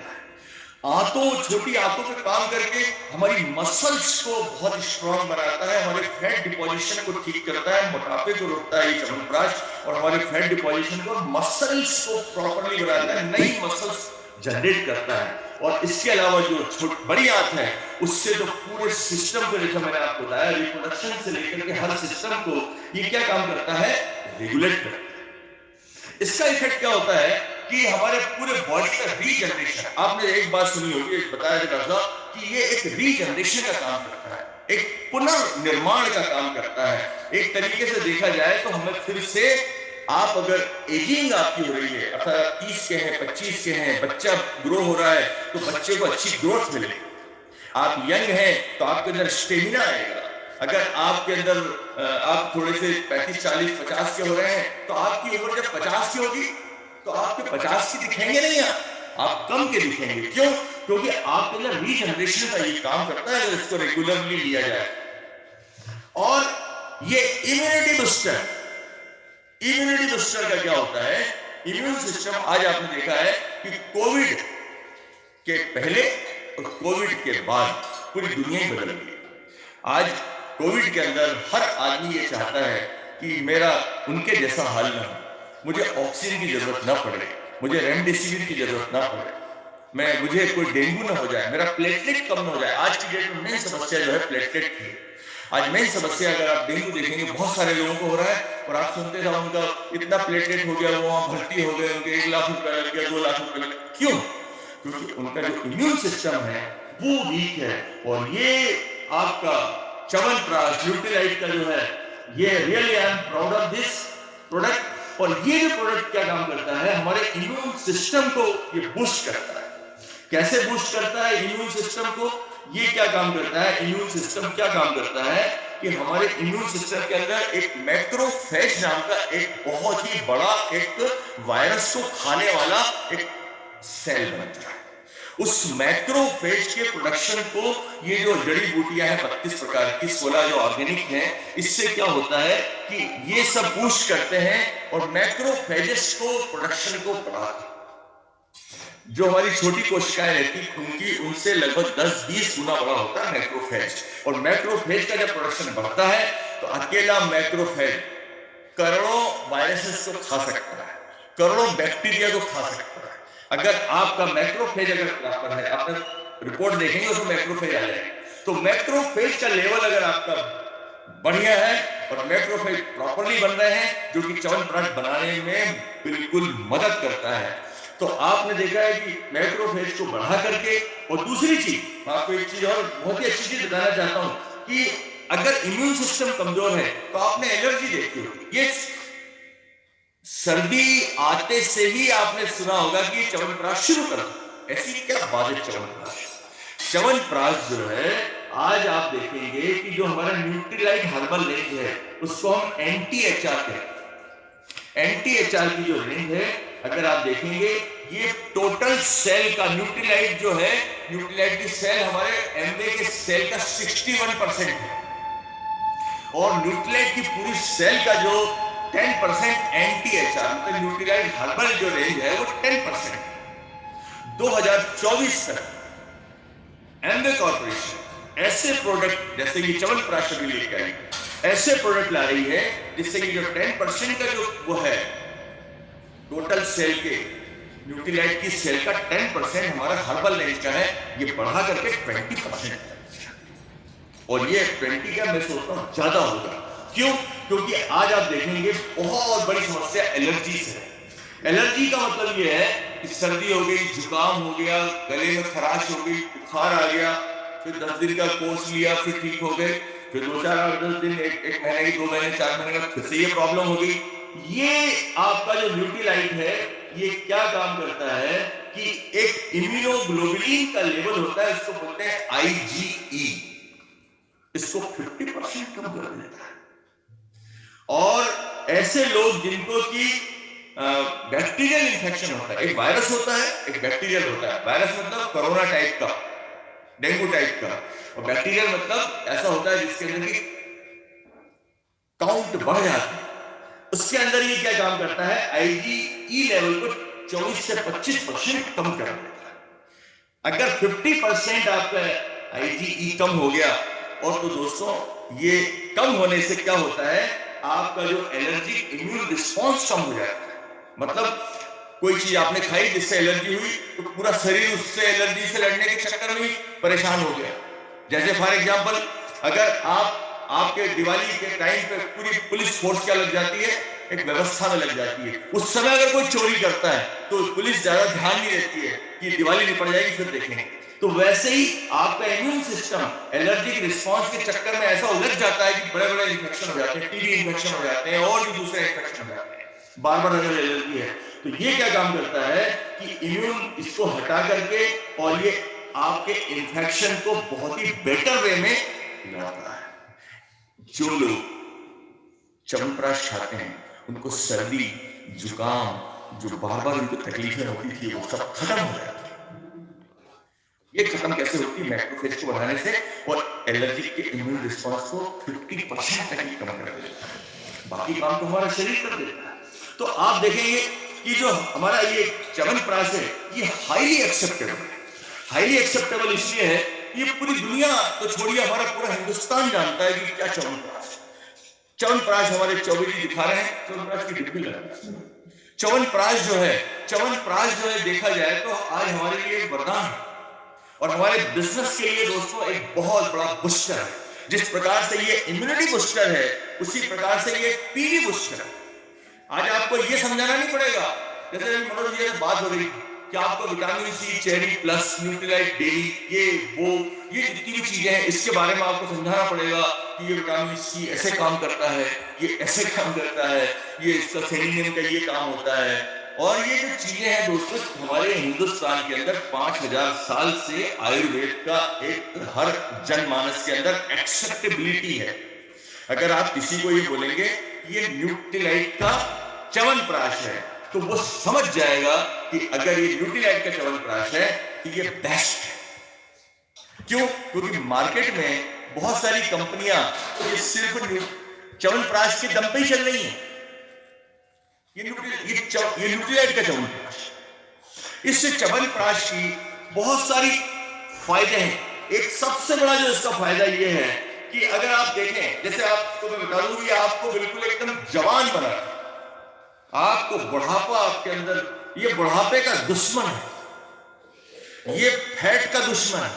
आंतों, छोटी आंतों पे काम करके हमारी मसल्स को बहुत स्ट्रांग बनाता है, हमारे फैट डिपोजिशन को ठीक करता है, मोटापे को रोकता है ये च्यवनप्राश, और हमारे फैट डिपोजिशन को, मसल्स को प्रॉपरली बनाता है, नई मसल्स जनरेट करता है। और इसके अलावा जो बड़ी आंत है उससे तो पूरे सिस्टम को, जैसा मैंने आपको बताया, रिप्रोडक्शन से लेकर के हर सिस्टम को ये क्या काम करता है, रेगुलेट करता है। इसका इफेक्ट क्या होता है कि हमारे पूरे बॉडी का रीजनरेशन, आपने एक बात सुनी होगी, बताया था कि ये एक रीजनरेशन का काम करता है, एक पुनर्निर्माण का काम करता है। एक तरीके से देखा जाए तो हमें फिर से, आप अगर एजिंग आपकी हो रही है, अर्थात 30 के हैं, 25 के हैं, बच्चा ग्रो हो रहा है, तो बच्चे को अच्छी ग्रोथ मिलेगी। आप यंग हैं तो आपके अंदर स्टेमिना आएगा। अगर आपके अंदर आप थोड़े से 35, 40, 50 के हो रहे हैं, तो आपकी उम्र जब 50 की होगी तो आपके 50 की दिखेंगे नहीं, आप कम के दिखेंगे। क्यों? क्योंकि आपके अंदर रीजनरेशन का ये काम करता है अगर इसको रेगुलरली लिया जाए। और ये इम्यूनिटी बूस्टर, इम्यूनिटी बूस्टर का क्या होता है, इम्यून सिस्टम, आज आपने देखा है कि कोविड के पहले और कोविड के बाद पूरी दुनिया ही बदल गई। आज कोविड के अंदर हर आदमी ये चाहता है कि मेरा उनके जैसा हाल ना हो, मुझे ऑक्सीजन की जरूरत ना पड़े, मुझे रेमडेसिविर की जरूरत ना पड़े, मुझे कोई डेंगू ना हो जाए, मेरा प्लेटलेट कम ना हो जाए। आज की डेट में मेन समस्या जो है प्लेटलेट की। आज मेन समस्या, अगर आप डेंगू देखेंगे, बहुत सारे लोगों को हो रहा है, और आप सुनते थे उनका इतना प्लेटलेट हो गया, वो वहां भर्ती हो गए, उनके 1 लाख रुपए लग गया, 2 लाख रुपए लग गया। क्यों? क्योंकि उनका जो इम्यून सिस्टम है वो वीक है। और ये आपका च्यवनप्राश न्यूट्रीलाइट का जो है, ये really I am proud of this product. और ये जो प्रोडक्ट क्या काम करता है, हमारे इम्यून सिस्टम को ये बूस्ट करता है। कैसे बूस्ट करता है इम्यून सिस्टम को? ये क्या काम करता है, इम्यून सिस्टम क्या काम करता है कि हमारे इम्यून सिस्टम के अंदर एक मैक्रोफेज नाम का एक बहुत ही बड़ा एक वायरस को खाने वाला एक सेल बनता है। उस मैक्रोफेज के प्रोडक्शन को ये जो जड़ी बूटियां हैं 32 प्रकार की, 16 जो ऑर्गेनिक हैं, इससे क्या होता है कि ये सब बूस्ट करते हैं और मैक्रोफेजेस को, प्रोडक्शन को बढ़ाते हैं। जो हमारी छोटी कोशिकाएं रहती खून की, उनसे लगभग 10-20 गुना बड़ा होता है मैक्रोफेज। और मैक्रोफेज का जब प्रोडक्शन बढ़ता है तो अकेला मैक्रोफेज करोड़ों वायरसेस को खा सकता है, करोड़ों बैक्टीरिया को खा सकता है। अगर आपका मैक्रोफेज अगर प्रॉपर है, आपने रिपोर्ट देखेंगे उसमें मैक्रोफेज आ जाएगा, तो मैक्रोफेज का लेवल अगर आपका बढ़िया है और मैक्रोफेज प्रॉपरली बन रहे हैं, जो कि च्यवनप्राश बनाने में बिल्कुल मदद करता है, तो आपने देखा है कि मैक्रोफेज को बढ़ा करके। और दूसरी चीज, मैं आपको एक चीज और बहुत ही अच्छी चीज बताना चाहता हूं कि अगर इम्यून सिस्टम कमजोर है तो आपने एलर्जी देखी होगी। ये सर्दी आते से ही आपने सुना होगा कि च्यवनप्राश शुरू करो। ऐसी क्या बात है च्यवनप्राश? च्यवनप्राश जो है, आज आप देखेंगे कि जो हमारा न्यूट्रीलाइट हर्बल रेंज है उसको हम एंटी-एचआर कहते हैं। एंटी-एचआर की जो रेंज है, अगर आप देखेंगे, ये टोटल सेल का न्यूट्रीलाइट जो है, न्यूट्रीलाइट की सेल हमारे एमवे के सेल का 61% है, और न्यूट्रीलाइट की पूरी सेल का जो 10% एंटी-एचआर मतलब न्यूट्रीलाइट हर्बल जो रेंज है वो 10%। 2024 तक एमवे कॉर्पोरेशन ऐसे प्रोडक्ट, जैसे कि च्यवनप्राश अभी लेकर आई, ऐसे प्रोडक्ट ला रही है जिससे कि जो 10% का जो वो है टोटल सेल के न्यूट्रीलाइट की सेल का 10% हमारा हर्बल रेंज का है, ये बढ़ा करके 20%। और ये 20 का मैं सोचता हूं ज्यादा होगा। क्यों? क्योंकि आज आप देखेंगे बहुत बड़ी समस्या एलर्जी से है। एलर्जी का मतलब ये है कि सर्दी हो गई, जुकाम हो गया, गले में खराश हो गई, बुखार आ गया, फिर 10 दिन का कोर्स लिया, फिर ठीक हो गए, फिर 2-4 8 10 दिन, एक महीने की, 2 महीने, 4 महीने का फिर से ये प्रॉब्लम हो गई। ये आपका जो न्यूट्रीलाइट है, ये क्या काम करता है कि एक इम्यूनोग्लोबुलिन का लेवल होता है, इसको बोलते हैं IgE, इसको 50% कम कर देता है। और ऐसे लोग जिनको कि बैक्टीरियल इंफेक्शन होता है, एक वायरस होता है, एक बैक्टीरियल होता है। वायरस मतलब कोरोना टाइप का, डेंगू टाइप का, और बैक्टीरियल मतलब ऐसा होता है जिसके अंदर की काउंट बढ़ जाती है। उसके अंदर ये क्या काम करता है, IgE लेवल को 24 से 25% कम कर देता है। अगर 50% आपका IgE कम हो गया, और तो दोस्तों ये कम होने से क्या होता है, आपका जो एलर्जी इम्यून रिस्पॉन्स कम हो जाता है। मतलब कोई चीज आपने खाई जिससे एलर्जी हुई, तो पूरा शरीर उससे एलर्जी से लड़ने के चक्कर में परेशान हो गया। जैसे फॉर एग्जांपल, अगर आपके दिवाली के टाइम पे पूरी पुलिस फोर्स क्या लग जाती है, एक व्यवस्था में लग जाती है। उस समय अगर कोई चोरी करता है तो पुलिस ज्यादा ध्यान नहीं देती है कि दिवाली निपट जाएगी फिर देखेंगे। तो वैसे ही आपका इम्यून सिस्टम एलर्जिक रिस्पॉन्स के चक्कर में ऐसा उलझ जाता है कि बड़े बड़े इन्फेक्शन हो जाते हैं, टीबी इन्फेक्शन हो जाते हैं और भी दूसरे इन्फेक्शन हो जाते हैं। बार बार अगर एलर्जी है तो ये क्या काम करता है कि इम्यून इसको हटा करके और ये आपके इन्फेक्शन को बहुत ही बेटर वे में लड़ता है। जो लोग च्यवनप्राश खाते हैं उनको सर्दी, जुकाम, जो बार बार उनको तकलीफें होती थी, वो सब खत्म हो जाती है। ये खत्म कैसे होती है? मैक्रोफेज को बढ़ाने से और एलर्जी के इम्यून रिस्पॉन्स को 50% तक ही कम कर देता है। बाकी काम तो हमारा शरीर कर देता है। तो आप देखेंगे कि जो हमारा ये च्यवनप्राश है, ये हाईली एक्सेप्टेबल है। हाईली एक्सेप्टेबल इसलिए है, ये पूरी दुनिया तो छोड़िए, हमारा पूरा हिंदुस्तान जानता है कि क्या च्यवनप्राश है। च्यवनप्राश हमारे चौबे जी दिखा रहे हैं, च्यवनप्राश की डिब्बी लगा। च्यवनप्राश जो है देखा जाए तो आज हमारे लिए एक वरदान है और हमारे बिजनेस के लिए दोस्तों एक बहुत बड़ा बूस्टर है। जिस प्रकार से ये इम्यूनिटी बूस्टर है, उसी प्रकार से ये पीवी बूस्टर है। आज आपको ये समझाना नहीं पड़ेगा, जैसे मनोज जी से बात हो रही कि आपको vitamin C, cherry plus, Nutrilite daily, ये जितनी भी चीजें हैं इसके बारे में आपको समझाना पड़ेगा कि ये विटामिन सी ऐसे काम करता है, ये ऐसे काम करता है, ये इसका सेलेनियम का ये काम होता है। और ये जो चीजें हैं दोस्तों, हमारे हिंदुस्तान के अंदर 5000 साल से आयुर्वेद का एक हर जनमानस के अंदर एक्सेप्टेबिलिटी है। अगर आप किसी को ये बोलेंगे ये न्यूट्रीलाइट का च्यवनप्राश है, तो वो समझ जाएगा कि अगर ये न्यूट्रीलाइट का च्यवनप्राश है तो ये बेस्ट है। क्यों? क्योंकि मार्केट में बहुत सारी कंपनियां ये सिर्फ च्यवनप्राश के दम पे ही चल रही हैं। ये न्यूट्रीलाइट का च्यवनप्राश, इससे च्यवनप्राश की बहुत सारी फायदे हैं। एक सबसे बड़ा जो इसका फायदा ये है कि अगर आप देखें, जैसे आपको मैं बता दूं कि आपको बिल्कुल एकदम जवान बना, आपको बुढ़ापा आपके अंदर, ये बुढ़ापे का दुश्मन है, ये फैट का दुश्मन है,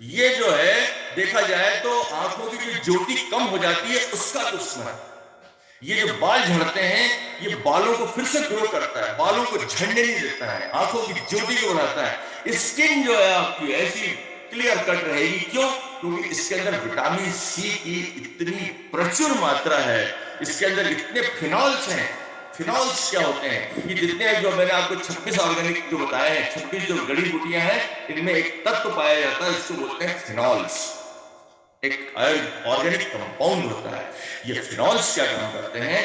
ये जो है देखा जाए तो आंखों की जो ज्योति कम हो जाती है उसका दुश्मन है। ये जो बाल झड़ते हैं, ये बालों को फिर से ग्रो करता है, बालों को झड़ने नहीं देता है, आंखों की ज्योति को बढ़ाता है। स्किन जो है आपकी ऐसी क्लियर कट रहेगी। क्यों? क्योंकि इसके अंदर विटामिन सी की इतनी प्रचुर मात्रा है, इसके अंदर इतने फिनॉल्स हैं। फिनॉल्स क्या होते हैं? ये जितने जो मैंने आपको 26 ऑर्गेनिक जो बताए हैं, 26 जो जड़ी बूटियां हैं, इनमें एक तत्व पाया जाता है, इसको बोलते हैं फिनॉल्स। एक ऑर्गेनिक कंपाउंड होता है। ये फिनॉल्स क्या काम करते हैं?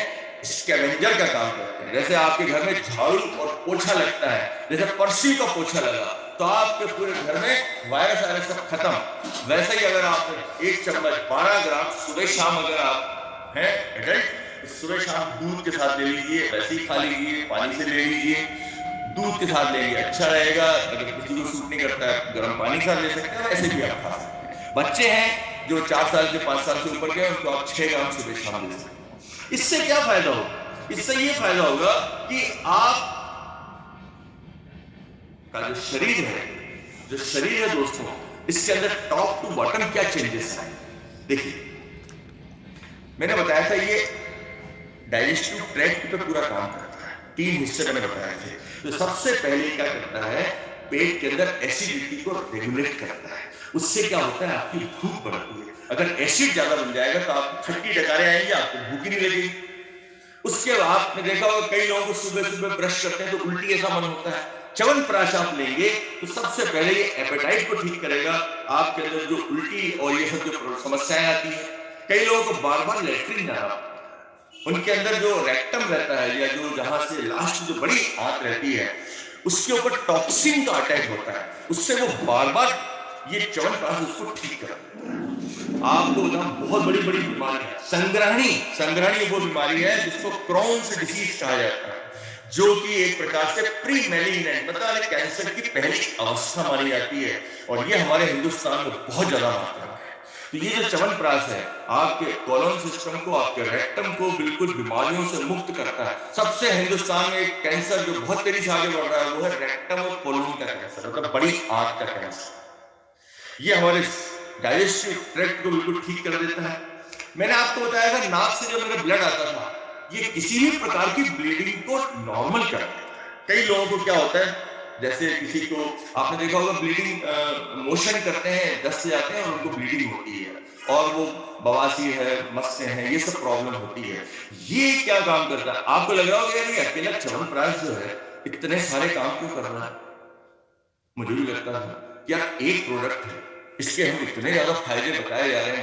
स्कैवेंजर का काम करते हैं। जैसे आपके घर में झाड़ू और पोछा लगता है, जैसे परसी का पोछा लगा तो आपके पूरे घर में वायरस आयरस सब खत्म। वैसे ही अगर आप 1 चम्मच 12 ग्राम सुबह शाम अगर आप हैं एडल्ट, सुबह शाम दूध के साथ ले लीजिए, वैसे ही खा लीजिए, पानी से ले लीजिए, दूध के साथ लेंगे अच्छा रहेगा। अगर किसी को सूट नहीं करता है गर्म पानी के साथ ले सकते हैं, ऐसे भी आप खा सकते हैं। बच्चे हैं जो 4 साल से 5 साल से ऊपर के, उनको आप 6 ग्राम सुबह शाम ले सकते हैं। इससे क्या फायदा होगा? इससे ये फायदा होगा कि आप का जो शरीर है दोस्तों, इसके अंदर टॉप टू बॉटम क्या चेंजेस आए देखिए। मैंने बताया था ये डाइजेस्टिव ट्रैक्ट पे पूरा काम करता है। 3 हिस्से मैंने बताए थे। तो सबसे पहले क्या करता है, पेट के अंदर एसिडिटी को रेगुलेट करता है। उससे क्या होता है, आपकी भूख बढ़ती है। अगर एसिड ज्यादा बन जाएगा तो आपको खट्टी डकारें आएंगी, आपको भूख ही नहीं लगेगी। उसके बाद आपने देखा होगा कई लोगों को सुबह सुबह ब्रश करते हैं तो उल्टी ऐसा मन होता है। च्यवनप्राश आप लेंगे तो सबसे पहले ये एपेटाइट को ठीक करेगा। आपके अंदर जो उल्टी और ये सब जो समस्याएं आती है, कई लोगों को बार बार लेटरिन जाना, उनके अंदर जो रेक्टम रहता है या जो जहां से लास्ट जो बड़ी आंत रहती है उसके ऊपर टॉक्सिन का अटैक होता है, उससे वो बार बार ये च्यवनप्राश उसको ठीक करता है। आपको बहुत बड़ी बड़ी बीमारी है, संग्रहणी वो बीमारी है जिसको क्रोन्स डिसीज कहा जाता है। जो कि एक प्रकार से प्री मैलिग्नेंट मतलब कैंसर की पहली अवस्था मानी जाती है, और ये हमारे हिंदुस्तान में बहुत ज्यादा मात्रा में है। तो ये जो च्यवनप्राश है आपके कोलन सिस्टम को, आपके रेक्टम को बिल्कुल बीमारियों से मुक्त करता है। सबसे हिंदुस्तान में एक कैंसर जो बहुत तेजी से आगे बढ़ रहा है वो है रेक्टम और कोलन का कैंसर, मतलब बड़ी आंत का कैंसर। ये हमारे डाइजेस्टिव ट्रैक्ट को बिल्कुल ठीक कर देता है। मैंने आपको बताया था नाक से जो मेरा ब्लड आता था ये किसी भी प्रकार की ब्लीडिंग को नॉर्मल कर देता है। कई लोगों को क्या होता है, जैसे किसी को आपने देखा होगा ब्लीडिंग मोशन करते हैं, दस्त से जाते हैं और उनको ब्लीडिंग होती है, और वो बवासीर है, मस्से हैं, ये सब प्रॉब्लम होती है। ये क्या काम करता है? आपको लग रहा होगा यार ये अकेला च्यवनप्राश जो है इतने सारे काम क्यों कर रहा है? मुझे भी लगता था कि यार एक प्रोडक्ट है, इसके हम इतने ज्यादा फायदे बताए जा रहे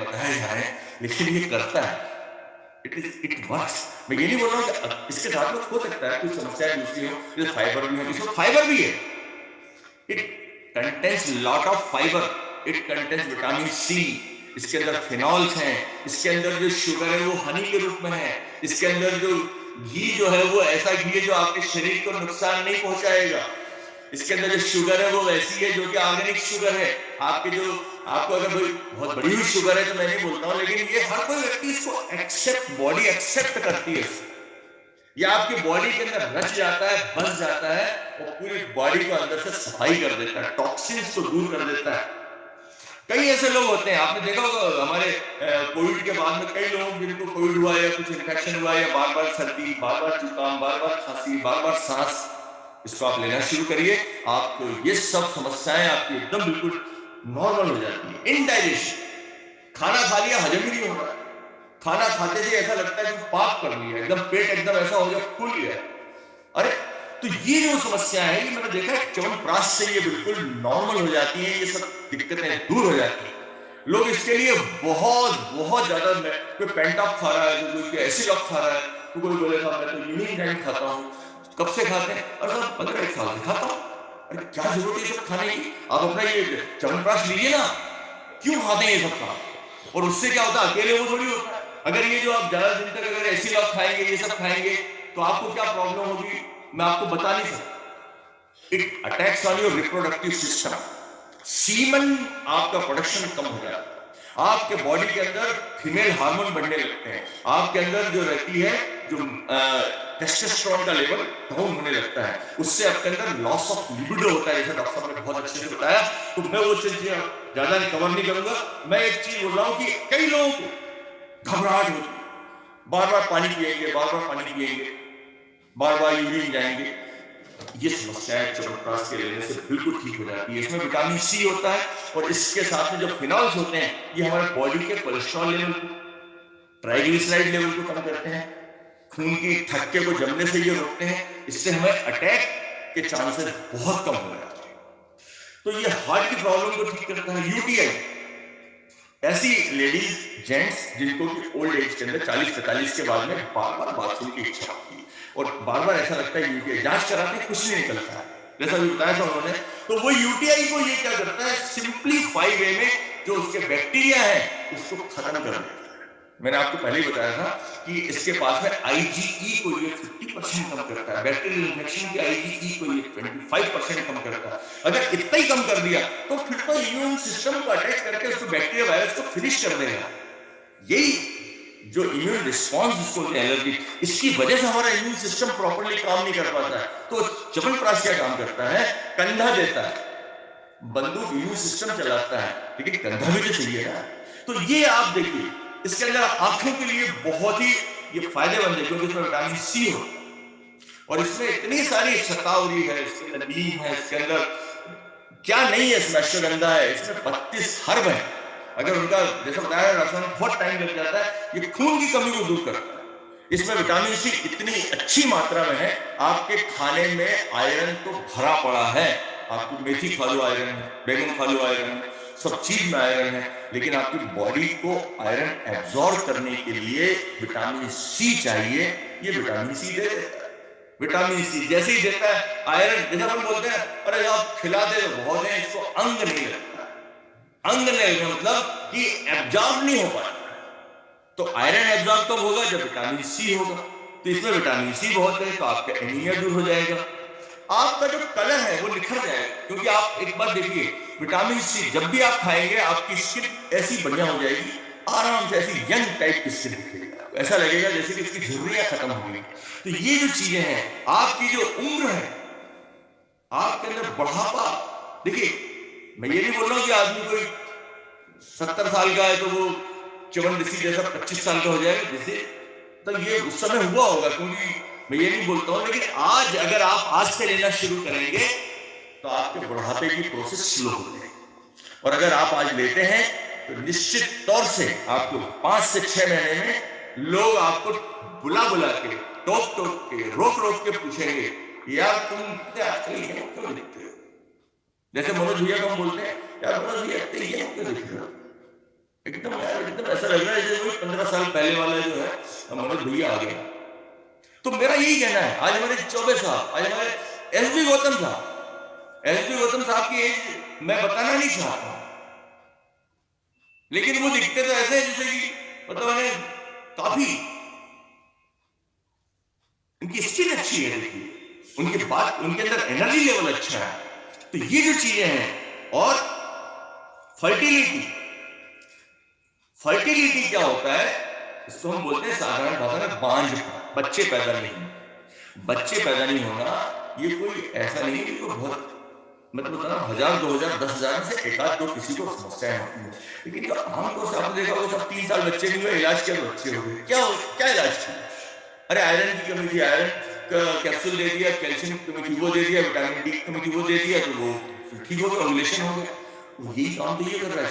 हैं, लेकिन ये करता है, इट वर्क्स। मैं ये नहीं बोल रहा हूँ कि इसके साथ में हो सकता है कुछ समस्याएं दूसरी हो, जैसे फाइबर भी है, इसमें फाइबर भी है, it contains lot of fibre, it contains vitamin C, इसके अंदर फिनॉल्स हैं, इसके अंदर जो शुगर है वो हनी के रूप में है, इसके अंदर जो घी जो है वो ऐसा घी है जो आपके शरीर को नुकसान नहीं पहुंचाएगा, इसके अंदर जो शुगर है वो वैसी है जो कि ऑर्गेनिक शुगर है। आपके जो आपको अगर कोई बहुत बड़ी हुई शुगर है तो मैं नहीं बोलता हूं, लेकिन ये हर कोई व्यक्ति इसको एक्सेप्ट, बॉडी एक्सेप्ट करती है, ये आपकी बॉडी के अंदर रच जाता है, बस जाता है और पूरी बॉडी को अंदर से सफाई कर देता है, टॉक्सिन्स को दूर कर देता है। कई ऐसे लोग होते हैं, आपने देखा होगा हमारे कोविड के बाद में कई लोग जिनको कोविड हुआ या कुछ इन्फेक्शन हुआ या बार बार सर्दी, बार बार जुकाम, बार बार खांसी, बार बार सांस, इसको आप लेना शुरू करिए, आपको ये सब समस्याएं आपकी एकदम बिल्कुल नॉर्मल हो जाती है। इनडाइजेशन, खाना खा लिया हजम ही नहीं हो रहा, खाना खाते से ऐसा लगता है कि पाप कर लिया, एकदम पेट एकदम ऐसा हो गया, फूल गया। अरे तो ये जो समस्या है ये मैंने देखा है च्यवनप्राश से ये बिल्कुल नॉर्मल हो जाती है, ये सब दिक्कतें दूर हो जाती है। लोग इसके लिए बहुत बहुत ज्यादा, कोई पेंटॉप खा रहा है, कोई एसिडॉप खा रहा है, तो कोई बोलेगा मैं तो यूनिक खाता हूँ। कब से खाते हैं? और सब 15 साल से खाता हूँ। अरे क्या जरूरत है ये सब खाने की? आप अपना ये च्यवनप्राश लीजिए ना, क्यों खाते हैं ये सब खा? और उससे क्या होता है? अकेले वो थोड़ी होता है। अगर ये जो आप ज्यादा दिन तक अगर ऐसी आप खाएंगे, ये सब खाएंगे, तो आपको क्या प्रॉब्लम होगी मैं आपको बता नहीं सकता। It attacks on your reproductive system, semen आपका प्रोडक्शन कम हो जाता है, आपके बॉडी के अंदर फीमेल हार्मोन बढ़ने लगते हैं, आपके अंदर जो रहती है जो टेस्टोस्टेरोन का लेवल डाउन होने लगता है, उससे आपके अंदर लॉस ऑफ लिबिडो होता है, जैसा डॉक्टर साहब ने बहुत अच्छे से बताया। तो मैं वो चीज ज्यादा कवर नहीं करूंगा। मैं एक चीज बोल रहा हूं कि कई लोगों को घबराहट होती है, बार बार पानी पिएंगे, बार बार पानी पिएंगे, बार बार यूरिन जाएंगे, ये समस्याएं च्यवनप्राश के लेने से बिल्कुल ठीक हो जाती है। इसमें विटामिन सी होता है और इसके साथ में जो फिनॉल्स होते हैं ये हमारे बॉडी के कोलेस्ट्रॉल लेवल को, ट्राइग्लिसराइड लेवल को कम करते हैं, खून की थक्के को जमने से ये रोकते हैं, इससे हमें अटैक के चांसेस बहुत कम हो जाते हैं। तो ये हार्ट की प्रॉब्लम को ठीक करता है। यूटीआई, ऐसी लेडीज जेंट्स जिनको कि ओल्ड एज के अंदर 40-45 के बाद में बार बार बाथरूम की इच्छा होती है और बार बार ऐसा लगता है यूटीआई, जांच कराते कुछ नहीं निकलता है, जैसा भी बताया था उन्होंने। तो वो यूटीआई को ये क्या करता है, सिंपलीफाई वे में जो उसके बैक्टीरिया है उसको खत्म कर देता है। मैंने आपको पहले ही बताया था कि इसके पास में आईजीई को ये 50% कम करता है, बैक्टीरियल इन्फेक्शन की आईजीई को ये 25% कम करता है। अगर इतना ही कम कर दिया तो फिर तो इम्यून सिस्टम को अटैक करके उसको बैक्टीरिया वायरस को फिनिश कर देगा। यही जो इम्यून रिस्पॉन्स जिसको होती है एलर्जी, इसकी वजह से हमारा इम्यून सिस्टम प्रॉपर्ली काम नहीं कर पाता है। तो च्यवनप्राश क्या काम करता है, कंधा देता है, बंदूक इम्यून सिस्टम चलाता है, लेकिन कंधा भी तो चाहिए ना। तो ये आप देखिए इसके अंदर आंखों के लिए बहुत ही ये फायदेमंद है क्योंकि इसमें विटामिन सी हो और इसमें इतनी सारी शतावरी है, इसके अंदर नीम है, इसके अंदर क्या नहीं है, इसमें अश्वगंधा है, इसमें 32 हर्ब है। अगर उनका जैसा बताया राशन बहुत टाइम लग जाता है, ये खून की कमी को दूर करता है। इसमें विटामिन सी इतनी अच्छी मात्रा में है, आपके खाने में आयरन तो भरा पड़ा है। आपकी मेथी खा लो आयरन है, बैगन खा लो आयरन है, सब चीज में आयरन है, लेकिन आपकी बॉडी को आयरन एब्जॉर्ब करने के लिए विटामिन सी चाहिए। ये विटामिन सी दे देता है। विटामिन सी जैसे ही देता है आयरन, जैसा हम बोलते हैं अरे आप खिलाते तो बहुत है, इसको अंग नहीं लगता, अंग नहीं मतलब कि एब्जॉर्ब नहीं हो पाता। तो आयरन एब्जॉर्ब कब होगा, जब विटामिन सी होगा। तो तो इसमें विटामिन सी बहुत है, तो आपका एनीमिया दूर हो जाएगा, आपका जो कलर है वो निखर जाएगा। क्योंकि आप एक बार देखिए, विटामिन सी जब भी आप खाएंगे आपकी स्किन ऐसी बढ़िया हो जाएगी, आराम से ऐसी यंग टाइप की स्किन दिखेगी, ऐसा लगेगा जैसे कि इसकी झुर्रियां खत्म हो गई। तो ये जो चीजें हैं, आपकी जो उम्र है, आपके अंदर बढ़ापा, देखिए मैं ये नहीं बोल रहा हूं कि आदमी कोई 70 साल का है तो वो च्यवन ऋषि जैसा 25 साल का हो जाएगा, जैसे तो ये उस समय हुआ होगा, क्योंकि मैं ये नहीं बोलता हूं, लेकिन आज अगर आप आज से लेना शुरू करेंगे तो आपके बुढ़ापे की प्रोसेस स्लो हो जाएगी। और अगर आप आज लेते हैं तो निश्चित तौर से आपको 5 से 6 महीने में लोग आपको बुला बुला के, टोक टोक के, रोक रोक के पूछेंगे, यार तुम क्यों दिखते हो? जैसे मनोज भैया को हम बोलते हैं, यार मनोज भैया ये क्यों दिख रहे हो? एकदम यार एकदम ऐसा लग रहा है जैसे 15 साल पहले वाला जो है मनोज भैया आ गया। तो मेरा यही कहना है, आज हमारे चौबे साहब, आज हमारे एसबी गौतम साहब की एज मैं बताना नहीं चाहता, लेकिन वो दिखते तो ऐसे जैसे कि मतलब उन्हें काफी, उनकी स्किन अच्छी है, देखिए उनके बात, उनके अंदर एनर्जी लेवल अच्छा है। तो ये जो चीजें हैं, और फर्टिलिटी क्या होता है, इसको हम बोलते हैं साधारण भाषा में बांझ, बच्चे पैदा नहीं होना। ये कोई ऐसा नहीं है, कोई बहुत मतलब 1000, 2000, 10,000 में से 1 आध 2 किसी को समस्याएं होती है, लेकिन जो आमतौर से आपने देखा होगा, सब 3 साल बच्चे नहीं हुए, इलाज किया तो बच्चे हो गए। क्या इलाज किया? अरे आयरन की कमी थी, आयरन का कैप्सूल दे दिया, कैल्शियम की कमी थी वो दे दिया, विटामिन डी की कमी थी वो दे दिया, तो वो ठीक हो गया, ओवुलेशन हो गया। यही काम तो ये कर रहा है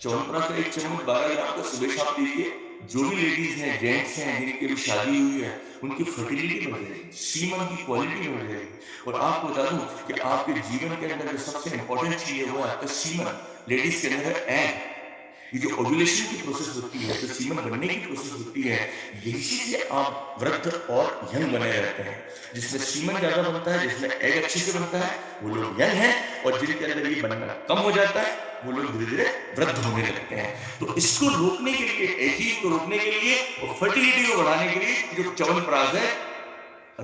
च्यवनप्राश का 1 चम्मच 12 ग्राम का सुबह शाम दीजिए। जो भी लेडीज हैं, जेंट्स हैं, जिनकी भी शादी हुई है, उनकी फर्टिलिटी बढ़ जाएगी, सीमन की क्वालिटी बढ़ जाएगी। और आपको बता दूं कि आपके जीवन के अंदर जो सबसे इंपॉर्टेंट चीज है वो है आपका सीमन। लेडीज के अंदर है एग। ये जो ओव्यूलेशन की प्रोसेस होती है, जो सीमन बनने की प्रोसेस होती है, यही से आप वृद्ध और यंग बने रहते हैं। जिसमें सीमन ज्यादा बनता है, जिसमें एग अच्छे से बनता है, वो लोग यंग हैं, और जिनके अंदर ये बनना कम हो जाता है वो लोग धीरे धीरे वृद्ध होने लगते हैं। तो इसको रोकने के लिए, एजिंग को रोकने के लिए और फर्टिलिटी को बढ़ाने के लिए जो च्यवनप्राश है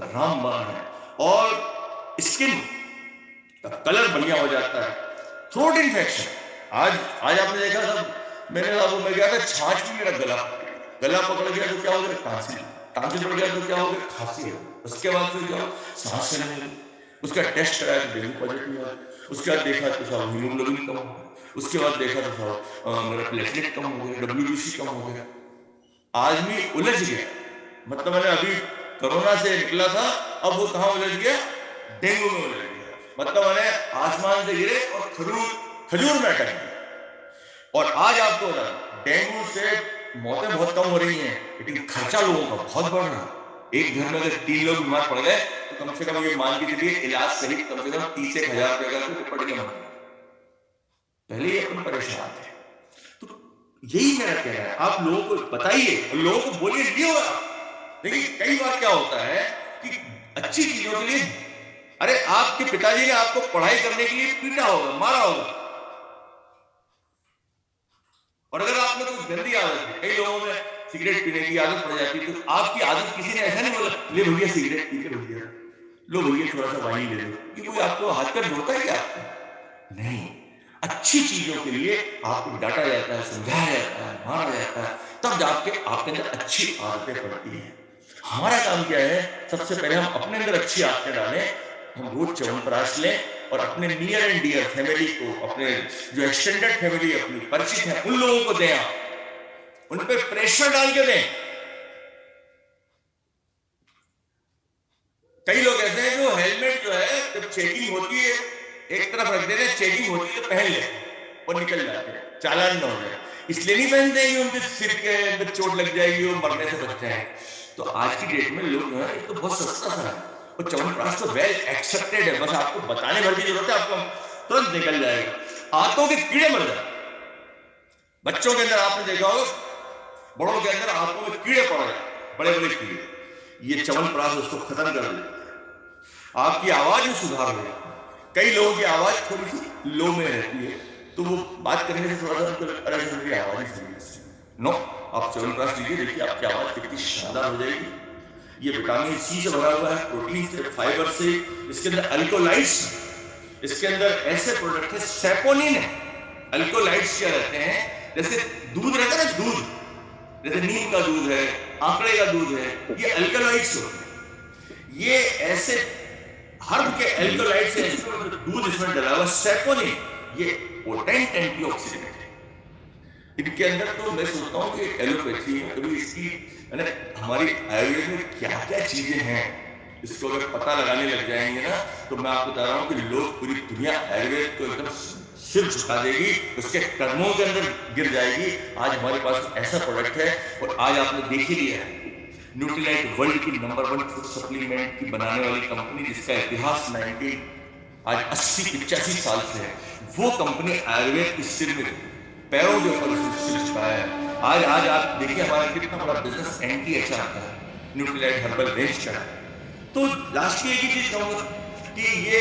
रामबाण है। और स्किन का कलर बढ़िया हो जाता है। थ्रोट इन्फेक्शन, आज आपने देखा था, मैंने मैं गया था छाछ में, मेरा गला पकड़ गया तो क्या हो गया, टांसी पड़ गया तो क्या हो गया, खांसी है। उसके बाद फिर क्या, सांस लेने लगी। उसका टेस्ट कराया तो डेंगू पॉजिटिव आया। उसके बाद देखा तो साहब हीमोग्लोबिन कम हो गया। उसके बाद देखा तो साहब मेरा प्लेटलेट कम हो गया, WBC कम हो गया। आदमी उलझ गया। मतलब मैंने अभी कोरोना से निकला था, अब वो कहाँ उलझ गया, डेंगू में उलझ गया। मतलब मैंने आसमान से गिरे और खजूर में अटक गया। और आज आपको बता, डेंगू से मौतें बहुत कम हो रही हैं, लेकिन खर्चा लोगों का बहुत बढ़ रहा है। एक घर में अगर 3 लोग बीमार पड़ गए तो कम से कम ये मान के चलिए इलाज सहित कम से कम 30,000 रुपए का पड़ गया। पहले ही अपन परेशान थे। तो यही मेरा कहना है, आप लोगों को बताइए, लोगों को बोलिए, नहीं होगा। लेकिन कई बार क्या होता है कि अच्छी चीजों के लिए, अरे आपके पिताजी ने आपको पढ़ाई करने के लिए पीटा होगा, मारा होगा, और अगर आपने कोई गंदी आदत है, कई लोगों में सिगरेट पीने की आदत पड़ जाती है, तो आपकी आदत किसी ने ऐसा नहीं बोला, ले भैया सिगरेट पी के भैया, लो भैया थोड़ा सा वाइन ले लो, कि कोई आपको हाथ पर जोड़ता है क्या? नहीं, अच्छी चीजों के लिए आपको डांटा जाता है, समझाया जाता है, मारा जाता है, तब जाके आपके अंदर अच्छी आदतें पड़ती हैं। हमारा काम क्या है, सबसे पहले हम अपने अंदर अच्छी आदतें डालें। हम रोज च्यवनप्राश लें और अपने नियर एंड डियर फैमिली को, अपने जो एक्सटेंडेड फैमिली अपनी परिचित है, उन लोगों को दें, आप उन पे प्रेशर डाल के दें। कई लोग ऐसे हैं जो हेलमेट जो है, जब चेकिंग होती है एक तरफ रख देते हैं, चेकिंग होती है तो पहन ले और निकल जाते हैं, चालान न हो जाए, इसलिए नहीं पहनते हैं कि उनके सिर के अंदर चोट लग जाएगी, वो मरने से बच जाए। तो आज की डेट में लोग जो है, तो बहुत सस्ता सा है, और च्यवनप्राश तो वेल एक्सेप्टेड है, बस आपको बताने भर की जरूरत है, आपको तुरंत निकल जाएगा। आंतों के कीड़े मर जाए, बच्चों के अंदर आपने देखा होगा, बड़ों के अंदर आंतों में कीड़े पड़ जाए, बड़े बड़े कीड़े, ये च्यवनप्राश उसको खत्म कर देता है। आपकी आवाज में सुधार हो जाता है। कई लोगों की आवाज थोड़ी सी लो में रहती है, तो वो बात करने से थोड़ा सा आवाज नो, आप च्यवनप्राश लीजिए, देखिए आपकी आवाज कितनी शानदार हो जाएगी। ये विटामिन सी से भरा हुआ है, प्रोटीन से, फाइबर से, इसके अंदर अल्कोलाइड्स, इसके अंदर ऐसे प्रोडक्ट है, सैपोनिन है। अल्कोलाइड्स क्या रहते हैं, जैसे दूध रहता है ना, दूध जैसे नीम का दूध है, आंकड़े का दूध है, ये अल्कोलाइड्स होते हैं। ये ऐसे हर्ब के अल्कोलाइड्स हैं, दूध इसमें डला हुआ, सैपोनिन, ये पोटेंट एंटीऑक्सीडेंट है इनके अंदर। तो मैं सोचता हूँ कि एलोपैथी में कभी इसकी हमारी आयुर्वेद में क्या क्या चीजें हैं, इसको अगर पता लगाने लग जाएंगे ना, तो मैं आपको बता रहा हूँ कि लोग, पूरी दुनिया आयुर्वेद को एकदम सिर झुका देगी, उसके कदमों के अंदर गिर जाएगी। आज हमारे पास ऐसा प्रोडक्ट है, और आज आपने देख ही लिया है, न्यूट्रीलाइट वर्ल्ड की नंबर 1 फूड सप्लीमेंट की बनाने वाली कंपनी, जिसका इतिहास 80-85 साल से है, वो कंपनी आयुर्वेद की सिर में, पैरों के ऊपर सिर झुकाया है। आज आप देखिए हमारा कितना बड़ा बिजनेस एंटी-एचआर का है, न्यूट्रीलाइट हर्बल रेंज का है। तो लास्ट की एक ही चीज कहूंगा कि ये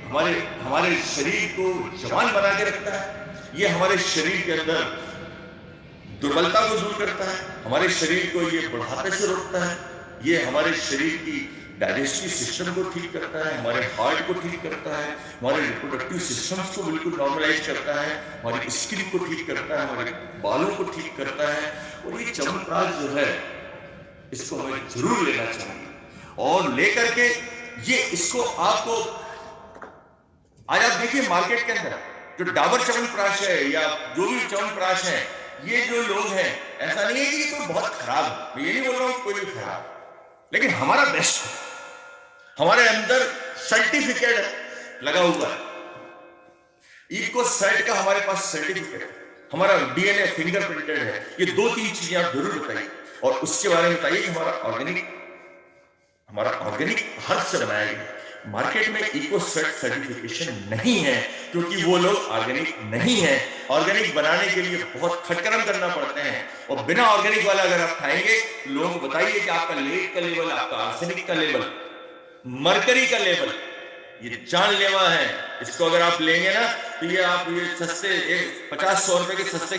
हमारे शरीर को जवान बना के रखता है, ये हमारे शरीर के अंदर दुर्बलता को दूर करता है, हमारे शरीर को ये बुढ़ापे से रोकता है, ये हमारे शरीर की डाइजेस्टिव सिस्टम को ठीक करता है, हमारे हार्ट को ठीक करता है, हमारे रिप्रोडक्टिव सिस्टम्स को बिल्कुल नॉर्मलाइज करता है, हमारी स्किन को ठीक करता है, हमारे बालों को ठीक करता है। और ये च्यवनप्राश जो है, इसको हमें जरूर लेना चाहिए, और लेकर के ये इसको आपको, आज आप देखिए मार्केट के अंदर जो डाबर च्यवनप्राश है या जो भी च्यवनप्राश है, ये जो लोग हैं, ऐसा नहीं है कि ये कोई बहुत खराब है, मैं ये नहीं बोल रहा हूं कोई भी खराब, लेकिन हमारा बेस्ट है, हमारे अंदर सर्टिफिकेट लगा हुआ है, इको सर्ट का हमारे पास सर्टिफिकेट है, हमारा डीएनए फिंगरप्रिंटेड है। ये 2-3 चीजें आप जरूर बताइए, और उसके बारे में बताइए कि हमारा ऑर्गेनिक हर्ब से बनाया गया। मार्केट में इको सर्ट सर्टिफिकेशन नहीं है, क्योंकि वो लोग ऑर्गेनिक नहीं है। ऑर्गेनिक बनाने के लिए बहुत खटकरम करना पड़ते हैं, और बिना ऑर्गेनिक वाला अगर आप खाएंगे, लोगों को बताइए कि आपका लेड का लेवल, आपका आर्सेनिक का लेवल, मरकरी का लेवल, ये जानलेवा है। इसको अगर आप लेंगे ना, तो ये आप सस्ते 50-100 रुपए के सस्ते